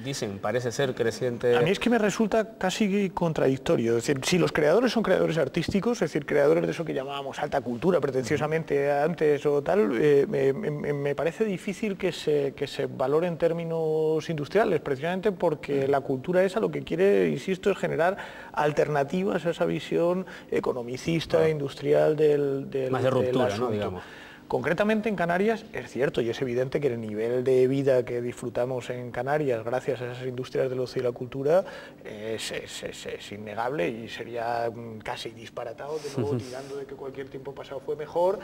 Dicen, parece ser creciente... A mí es que me resulta casi contradictorio. Es decir, si los creadores son creadores artísticos, es decir, creadores de eso que llamábamos alta cultura pretenciosamente antes o tal, me parece difícil que se valore en términos industriales, precisamente porque la cultura esa lo que quiere, insisto, es generar alternativas a esa visión economicista, industrial más de ruptura, ¿no? Digamos. Concretamente en Canarias es cierto y es evidente que el nivel de vida que disfrutamos en Canarias gracias a esas industrias del ocio y la cultura es innegable, y sería casi disparatado, de nuevo tirando de que cualquier tiempo pasado fue mejor,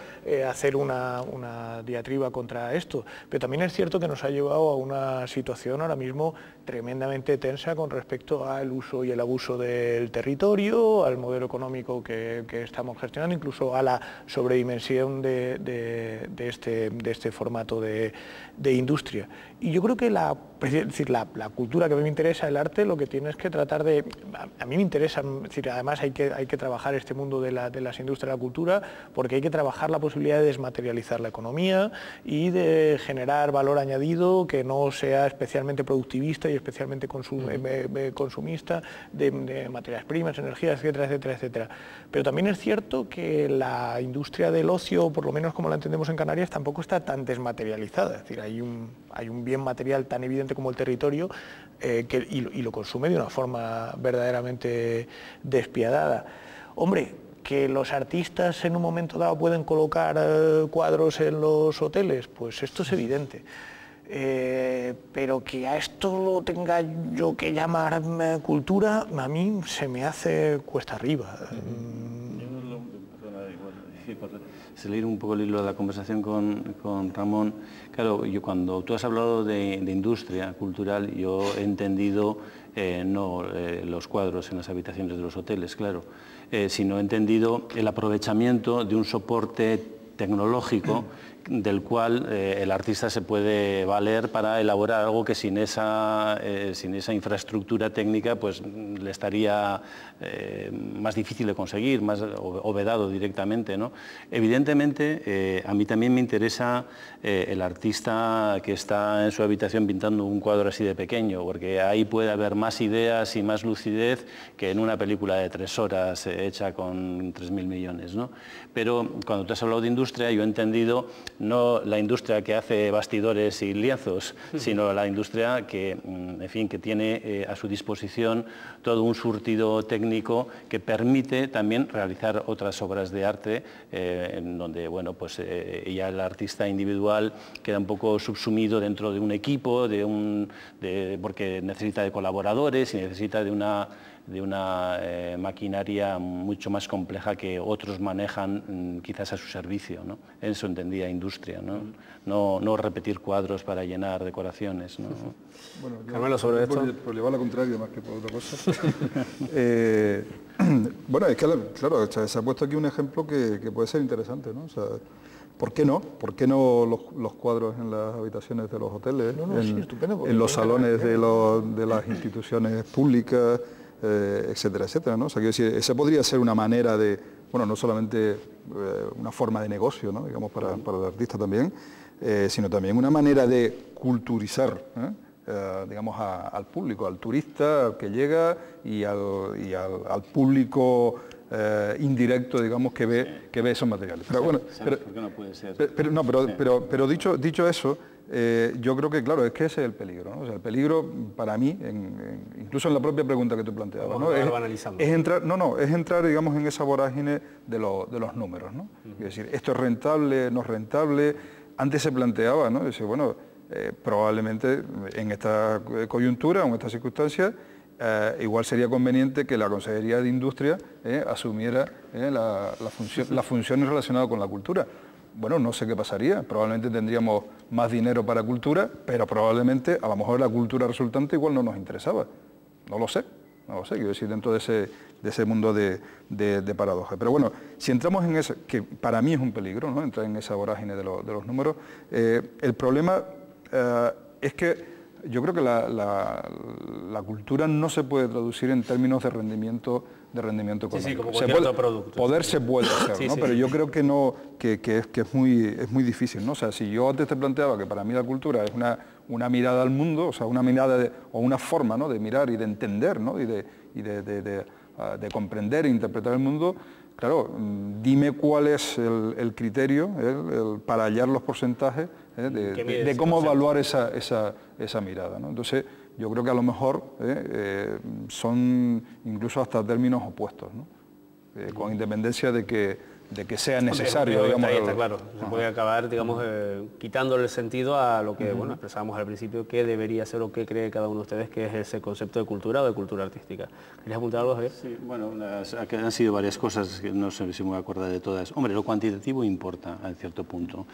hacer una diatriba contra esto. Pero también es cierto que nos ha llevado a una situación ahora mismo tremendamente tensa con respecto al uso y el abuso del territorio, al modelo económico que estamos gestionando, incluso a la sobredimensión de este formato de industria. Y yo creo que la cultura que a mí me interesa, el arte, lo que tiene es que tratar de... A mí me interesa, es decir, además hay que trabajar este mundo de las industrias de la cultura, porque hay que trabajar la posibilidad de desmaterializar la economía y de generar valor añadido que no sea especialmente productivista y especialmente consumista de materias primas, energías, etcétera, etcétera, etcétera. Pero también es cierto que la industria del ocio, por lo menos como la entendemos en Canarias, tampoco está tan desmaterializada. Es decir, hay un bien material tan evidente como el territorio y lo consume de una forma verdaderamente despiadada. Hombre, que los artistas en un momento dado pueden colocar cuadros en los hoteles, pues esto es evidente. Pero que a esto lo tenga yo que llamar cultura, a mí se me hace cuesta arriba. Seguir un poco el hilo de la conversación con Ramón. Claro, cuando tú has hablado de industria cultural, yo he entendido no los cuadros en las habitaciones de los hoteles, claro, sino he entendido el aprovechamiento de un soporte tecnológico del cual el artista se puede valer para elaborar algo que sin esa infraestructura técnica pues le estaría más difícil de conseguir, más o vedado directamente, ¿no? Evidentemente, a mí también me interesa el artista que está en su habitación pintando un cuadro así de pequeño, porque ahí puede haber más ideas y más lucidez que en una película de 3 horas hecha con 3.000 millones, ¿no? Pero cuando tú has hablado de industria, yo he entendido no la industria que hace bastidores y lienzos, sino la industria que, en fin, que tiene a su disposición todo un surtido técnico que permite también realizar otras obras de arte, en donde, bueno, pues ya el artista individual queda un poco subsumido dentro de un equipo, porque necesita de colaboradores y necesita de una maquinaria mucho más compleja que otros manejan quizás a su servicio, ¿no? Eso entendía industria, ¿no? No repetir cuadros para llenar decoraciones, ¿no? Bueno, Carmelo, sobre esto. Por llevar la contraria más que por otra cosa. Bueno, es que claro, se ha puesto aquí un ejemplo que puede ser interesante, ¿no? O sea, ¿por qué no? ¿Por qué no los cuadros en las habitaciones de los hoteles, sí, estupendo, en los salones de las instituciones públicas, etcétera, etcétera, ¿no? O sea, quiero decir, esa podría ser una manera de, bueno, no solamente una forma de negocio, ¿no? Digamos, para el artista también, sino también una manera de culturizar, digamos, al público, al turista que llega y al público indirecto, digamos, que ve esos materiales. Pero bueno, ¿Por qué no puede ser? Pero dicho eso, yo creo que, claro, es que ese es el peligro, ¿no? O sea, el peligro para mí, incluso en la propia pregunta que tú planteabas, ¿no? Es entrar, digamos, en esa vorágine de los números, ¿no? Es decir, esto es rentable, no es rentable. Antes se planteaba, ¿no? Dice, bueno, probablemente en esta coyuntura o en estas circunstancias, igual sería conveniente que la Consejería de Industria asumiera las funciones relacionadas con la cultura. Bueno, no sé qué pasaría, probablemente tendríamos más dinero para cultura, pero probablemente a lo mejor la cultura resultante igual no nos interesaba, no lo sé. no lo sé, quiero decir, dentro de ese mundo de paradojas. Pero bueno, si entramos en eso, que para mí es un peligro, ¿no?, entrar en esa vorágine de los números, el problema es que yo creo que la cultura no se puede traducir en términos de rendimiento económico. Sí, como cualquier otro producto. Poder se puede hacer, Sí, ¿no? sí. Pero yo creo que no, que es muy difícil, ¿no? O sea, si yo antes te planteaba que para mí la cultura es una mirada al mundo, o sea, una mirada o una forma, ¿no?, de mirar y de entender, ¿no?, y de comprender e interpretar el mundo, claro, dime cuál es el criterio para hallar los porcentajes de cómo evaluar esa mirada, ¿no? Entonces, yo creo que a lo mejor son incluso hasta términos opuestos, ¿no? Con independencia de que sea necesario, digamos. Está claro, se puede acabar, digamos, quitándole el sentido a lo que, bueno, expresábamos al principio, que debería ser o qué cree cada uno de ustedes que es ese concepto de cultura o de cultura artística. ¿Querías apuntar algo, Javier? Sí, bueno, han sido varias cosas, que no sé si me voy a acordar de todas. Hombre, lo cuantitativo importa a cierto punto,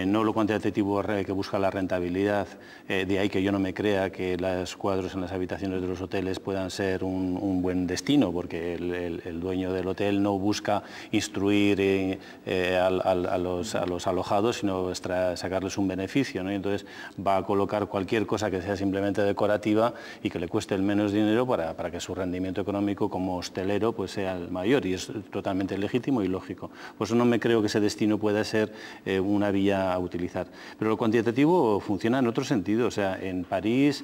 no lo cuantitativo que busca la rentabilidad, de ahí que yo no me crea que los cuadros en las habitaciones de los hoteles puedan ser un buen destino, porque el dueño del hotel no busca instruir a los alojados, sino sacarles un beneficio, ¿no? Y entonces va a colocar cualquier cosa que sea simplemente decorativa y que le cueste el menos dinero para que su rendimiento económico como hostelero pues sea el mayor, y es totalmente legítimo y lógico. Por eso no me creo que ese destino pueda ser una vía a utilizar. Pero lo cuantitativo funciona en otro sentido. O sea, en París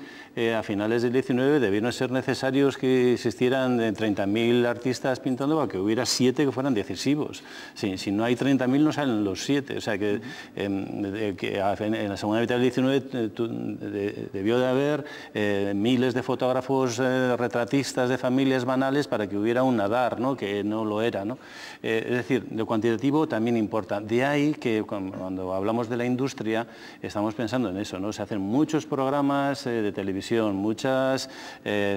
a finales del 19 debieron ser necesarios que existieran 30.000 artistas pintando para que hubiera 7 que fueran decisivos. Si no hay 30.000 no salen los 7, o sea que en la segunda mitad del 19 debió de haber miles de fotógrafos retratistas de familias banales para que hubiera un Nadar, ¿no?, que no lo era, ¿no? Es decir, lo cuantitativo también importa. De ahí que cuando hablamos de la industria estamos pensando en eso, ¿no? Se hacen muchos programas de televisión, muchas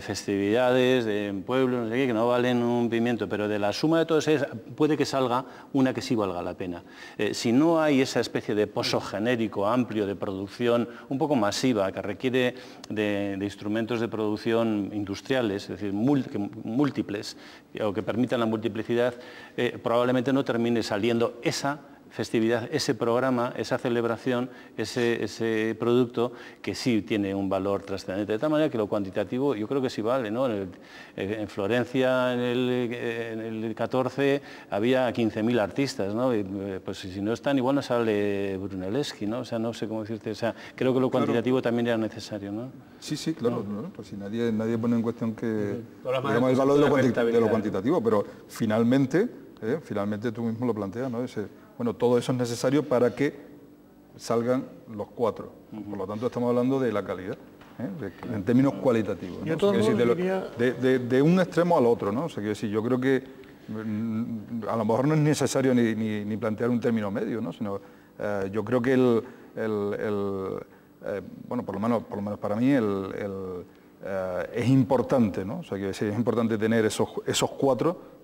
festividades en pueblos, no sé qué, que no valen un pimiento, pero de la suma de todos puede que salga una que sí valga la pena. Si no hay esa especie de pozo genérico amplio de producción un poco masiva que requiere de instrumentos de producción industriales, es decir, múltiples, o que permitan la multiplicidad, probablemente no termine saliendo esa festividad, ese programa, esa celebración, ese producto que sí tiene un valor trascendente. De tal manera que lo cuantitativo yo creo que sí vale, ¿no? En Florencia en el 14 había 15.000 artistas, ¿no? Y, pues si no están, igual no sale Brunelleschi, ¿no? O sea, no sé cómo decirte, o sea, creo que lo cuantitativo también era necesario, ¿no? Sí, claro, ¿no? Pues si nadie pone en cuestión que digamos, el valor de lo cuantitativo, pero finalmente tú mismo lo planteas, ¿no? Bueno, todo eso es necesario para que salgan los 4. Por lo tanto, estamos hablando de la calidad, en términos cualitativos, ¿no? Yo de un extremo al otro, ¿no? O sea, yo creo que a lo mejor no es necesario ni plantear un término medio, ¿no? Sino, yo creo que bueno, por lo menos para mí es importante, ¿no? O sea, que es importante tener esos 4,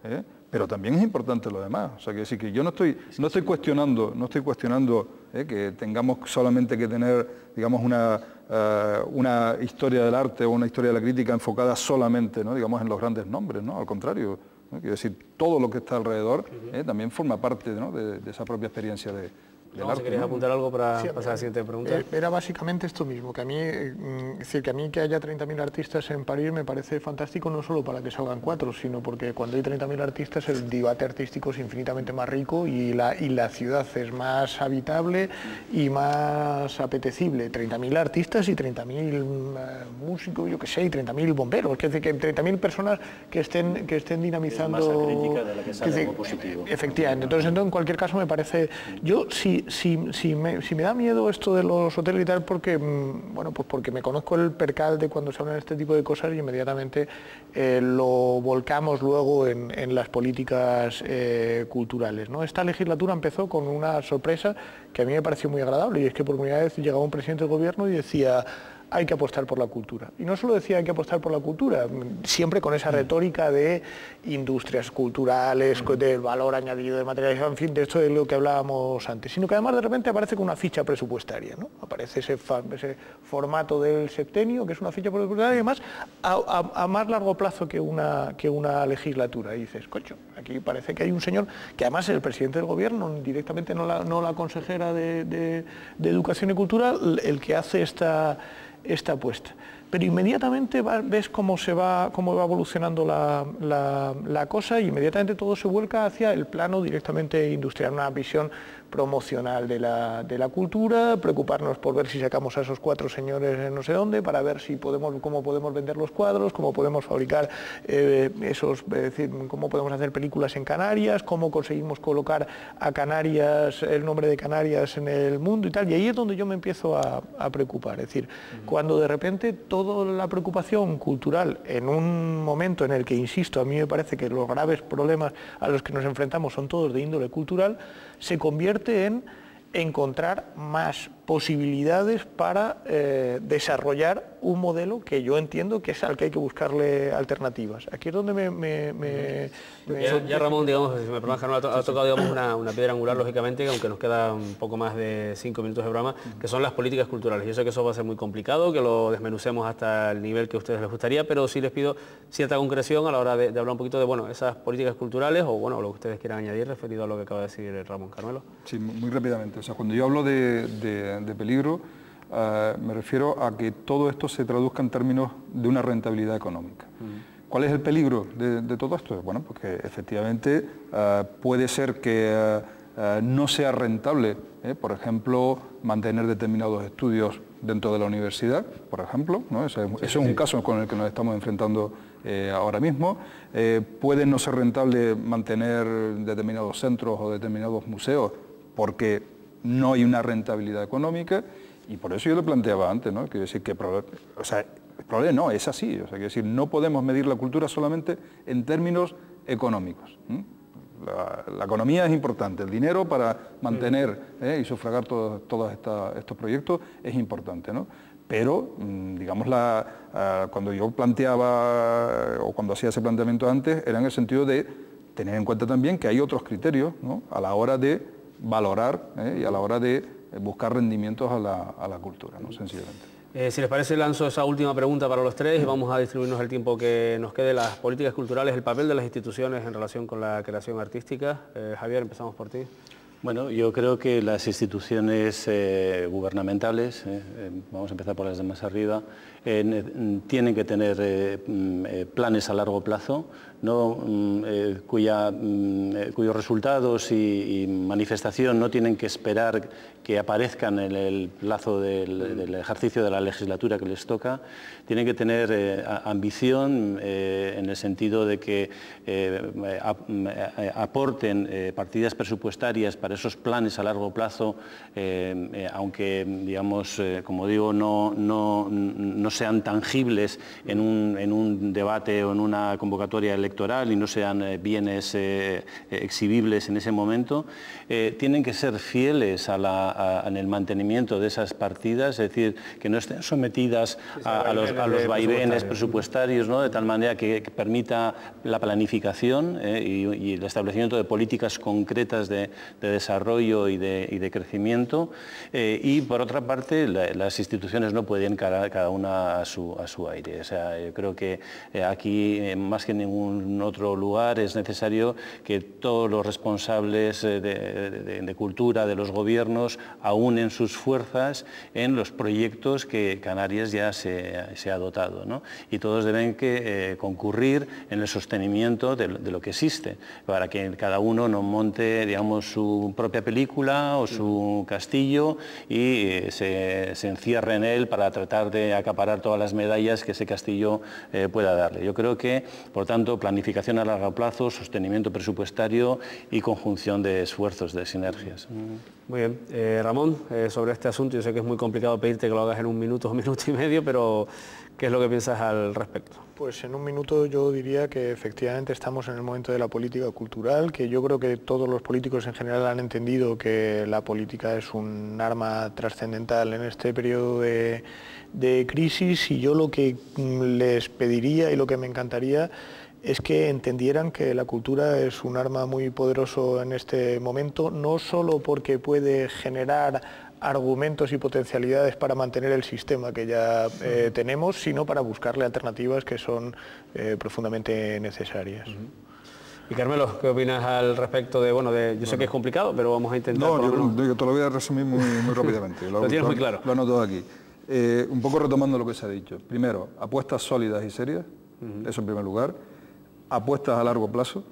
pero también es importante lo demás. O sea, que yo no estoy cuestionando que tengamos solamente que tener, digamos, una historia del arte o una historia de la crítica enfocada solamente, ¿no?, digamos, en los grandes nombres, ¿no? Al contrario, ¿no? Quiero decir, todo lo que está alrededor también forma parte, ¿no?, de esa propia experiencia del arte. Si querías apuntar algo para pasar a la siguiente pregunta. Era básicamente esto mismo, que a mí, es decir, que a mí que haya 30.000 artistas en París me parece fantástico, no solo para que salgan 4, sino porque cuando hay 30.000 artistas el debate artístico es infinitamente más rico y la ciudad es más habitable y más apetecible. 30.000 artistas y 30.000 músicos, yo qué sé, y 30.000 bomberos, es decir, que 30.000 personas que estén dinamizando. Es masa crítica de la que sale algo positivo. Efectivamente, entonces en cualquier caso me parece, yo si me da miedo esto de los hoteles y tal, porque, bueno, pues porque me conozco el percal de cuando se hablan de este tipo de cosas y inmediatamente lo volcamos luego en las políticas culturales, ¿no? Esta legislatura empezó con una sorpresa que a mí me pareció muy agradable, y es que por primera vez llegaba un presidente del gobierno y decía: hay que apostar por la cultura. Y no solo decía hay que apostar por la cultura, siempre con esa retórica de industrias culturales, del valor añadido de materiales, en fin, de esto de lo que hablábamos antes, sino que además de repente aparece con una ficha presupuestaria, ¿no? Aparece ese formato del septenio, que es una ficha presupuestaria, y además a más largo plazo que una legislatura. Y dices, coño, aquí parece que hay un señor, que además es el presidente del gobierno, directamente no la consejera de Educación y Cultura, el que hace esta apuesta. Pero inmediatamente ves cómo va evolucionando la cosa, y inmediatamente todo se vuelca hacia el plano directamente industrial, una visión promocional de la cultura, preocuparnos por ver si sacamos a esos 4 señores en no sé dónde, para ver si cómo podemos vender los cuadros, cómo podemos fabricar es decir, cómo podemos hacer películas en Canarias, cómo conseguimos colocar a Canarias, el nombre de Canarias en el mundo y tal. Y ahí es donde yo me empiezo a preocupar. Es decir, cuando de repente toda la preocupación cultural, en un momento en el que, insisto, a mí me parece que los graves problemas a los que nos enfrentamos son todos de índole cultural, se convierte en encontrar más posibilidades para desarrollar un modelo que yo entiendo que es al que hay que buscarle alternativas. Aquí es donde ya Ramón, digamos, si me perdonas, Carmelo, ha tocado, digamos, una piedra angular, lógicamente, aunque nos queda un poco más de 5 minutos de programa, que son las políticas culturales. Yo sé que eso va a ser muy complicado, que lo desmenucemos hasta el nivel que a ustedes les gustaría, pero sí les pido cierta concreción a la hora de hablar un poquito de, bueno, esas políticas culturales, o bueno, lo que ustedes quieran añadir referido a lo que acaba de decir Ramón. Carmelo. Sí, muy rápidamente. O sea, cuando yo hablo de peligro, me refiero a que todo esto se traduzca en términos de una rentabilidad económica. ¿Cuál es el peligro de todo esto? Bueno, pues que efectivamente puede ser que no sea rentable, por ejemplo, mantener determinados estudios dentro de la universidad, por ejemplo, ¿no? Ese es un caso con el que nos estamos enfrentando ahora mismo. Puede no ser rentable mantener determinados centros o determinados museos porque no hay una rentabilidad económica, y por eso yo lo planteaba antes, ¿no? Quiero decir que, o sea, el problema no, es así, o sea, quiero decir, no podemos medir la cultura solamente en términos económicos. La economía es importante, el dinero para mantener y sufragar todos estos proyectos es importante, ¿no? Pero, digamos, cuando yo planteaba, o cuando hacía ese planteamiento antes, era en el sentido de tener en cuenta también que hay otros criterios, ¿no? A la hora de valorar y a la hora de buscar rendimientos a la cultura, ¿no? Sencillamente. Si les parece, lanzo esa última pregunta para los tres y vamos a distribuirnos el tiempo que nos quede. Las políticas culturales, el papel de las instituciones en relación con la creación artística. Javier, empezamos por ti. Bueno, yo creo que las instituciones gubernamentales, vamos a empezar por las de más arriba, tienen que tener planes a largo plazo, ¿no? Cuyos resultados y manifestación no tienen que esperar que aparezcan en el plazo del ejercicio de la legislatura que les toca. Tienen que tener ambición en el sentido de que aporten partidas presupuestarias para esos planes a largo plazo, aunque, digamos, como digo, no sean tangibles en un debate o en una convocatoria electoral y no sean bienes exhibibles en ese momento. Tienen que ser fieles en el mantenimiento de esas partidas, es decir, que no estén sometidas a los vaivenes presupuestarios, ¿no? De tal manera que permita la planificación y el establecimiento de políticas concretas de desarrollo y de crecimiento. Y por otra parte, las instituciones no pueden cada una a su aire. O sea, yo creo que aquí, más que en ningún otro lugar, es necesario que todos los responsables de cultura de los gobiernos aúnen sus fuerzas en los proyectos que Canarias ya se ha dotado, ¿no? Y todos deben concurrir en el sostenimiento de lo que existe, para que cada uno no monte, digamos, su propia película o su castillo y se encierre en él para tratar de acaparar todas las medallas que ese castillo pueda darle. Yo creo que, por tanto, planificación a largo plazo, sostenimiento presupuestario y conjunción de esfuerzos, de sinergias. Muy bien. Ramón, sobre este asunto, yo sé que es muy complicado pedirte que lo hagas en un minuto y medio, pero ¿qué es lo que piensas al respecto? Pues en un minuto yo diría que efectivamente estamos en el momento de la política cultural, que yo creo que todos los políticos en general han entendido que la política es un arma trascendental en este periodo de crisis, y yo lo que les pediría y lo que me encantaría es que entendieran que la cultura es un arma muy poderoso en este momento, no solo porque puede generar argumentos y potencialidades para mantener el sistema que ya tenemos, sino para buscarle alternativas que son profundamente necesarias. Y Carmelo, ¿qué opinas al respecto de, yo sé que es complicado, pero vamos a intentar... No, yo te lo voy a resumir muy rápidamente. Lo tienes muy claro. Lo anoto aquí. Un poco retomando lo que se ha dicho. Primero, apuestas sólidas y serias, eso en primer lugar. Apuestas a largo plazo,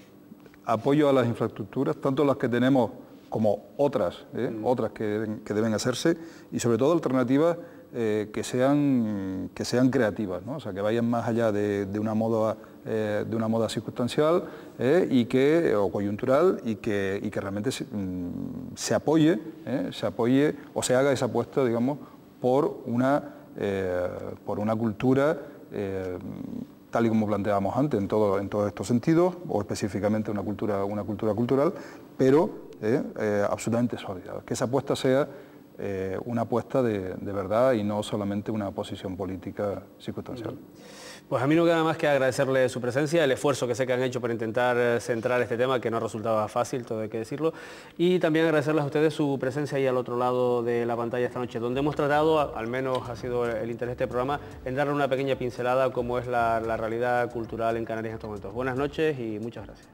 apoyo a las infraestructuras, tanto las que tenemos como otras, otras que deben hacerse, y sobre todo alternativas que sean creativas, ¿no? O sea, que vayan más allá de una moda circunstancial o coyuntural, y que realmente se apoye o se haga esa apuesta, digamos, por una cultura tal y como planteábamos antes, en todos estos sentidos, o específicamente una cultura cultural, pero absolutamente sólida. Que esa apuesta sea una apuesta de verdad y no solamente una posición política circunstancial. Pues a mí no queda más que agradecerle su presencia, el esfuerzo que sé que han hecho para intentar centrar este tema, que no resultaba fácil, todo hay que decirlo, y también agradecerles a ustedes su presencia ahí al otro lado de la pantalla esta noche, donde hemos tratado, al menos ha sido el interés de este programa, en darle una pequeña pincelada a cómo es la realidad cultural en Canarias en estos momentos. Buenas noches y muchas gracias.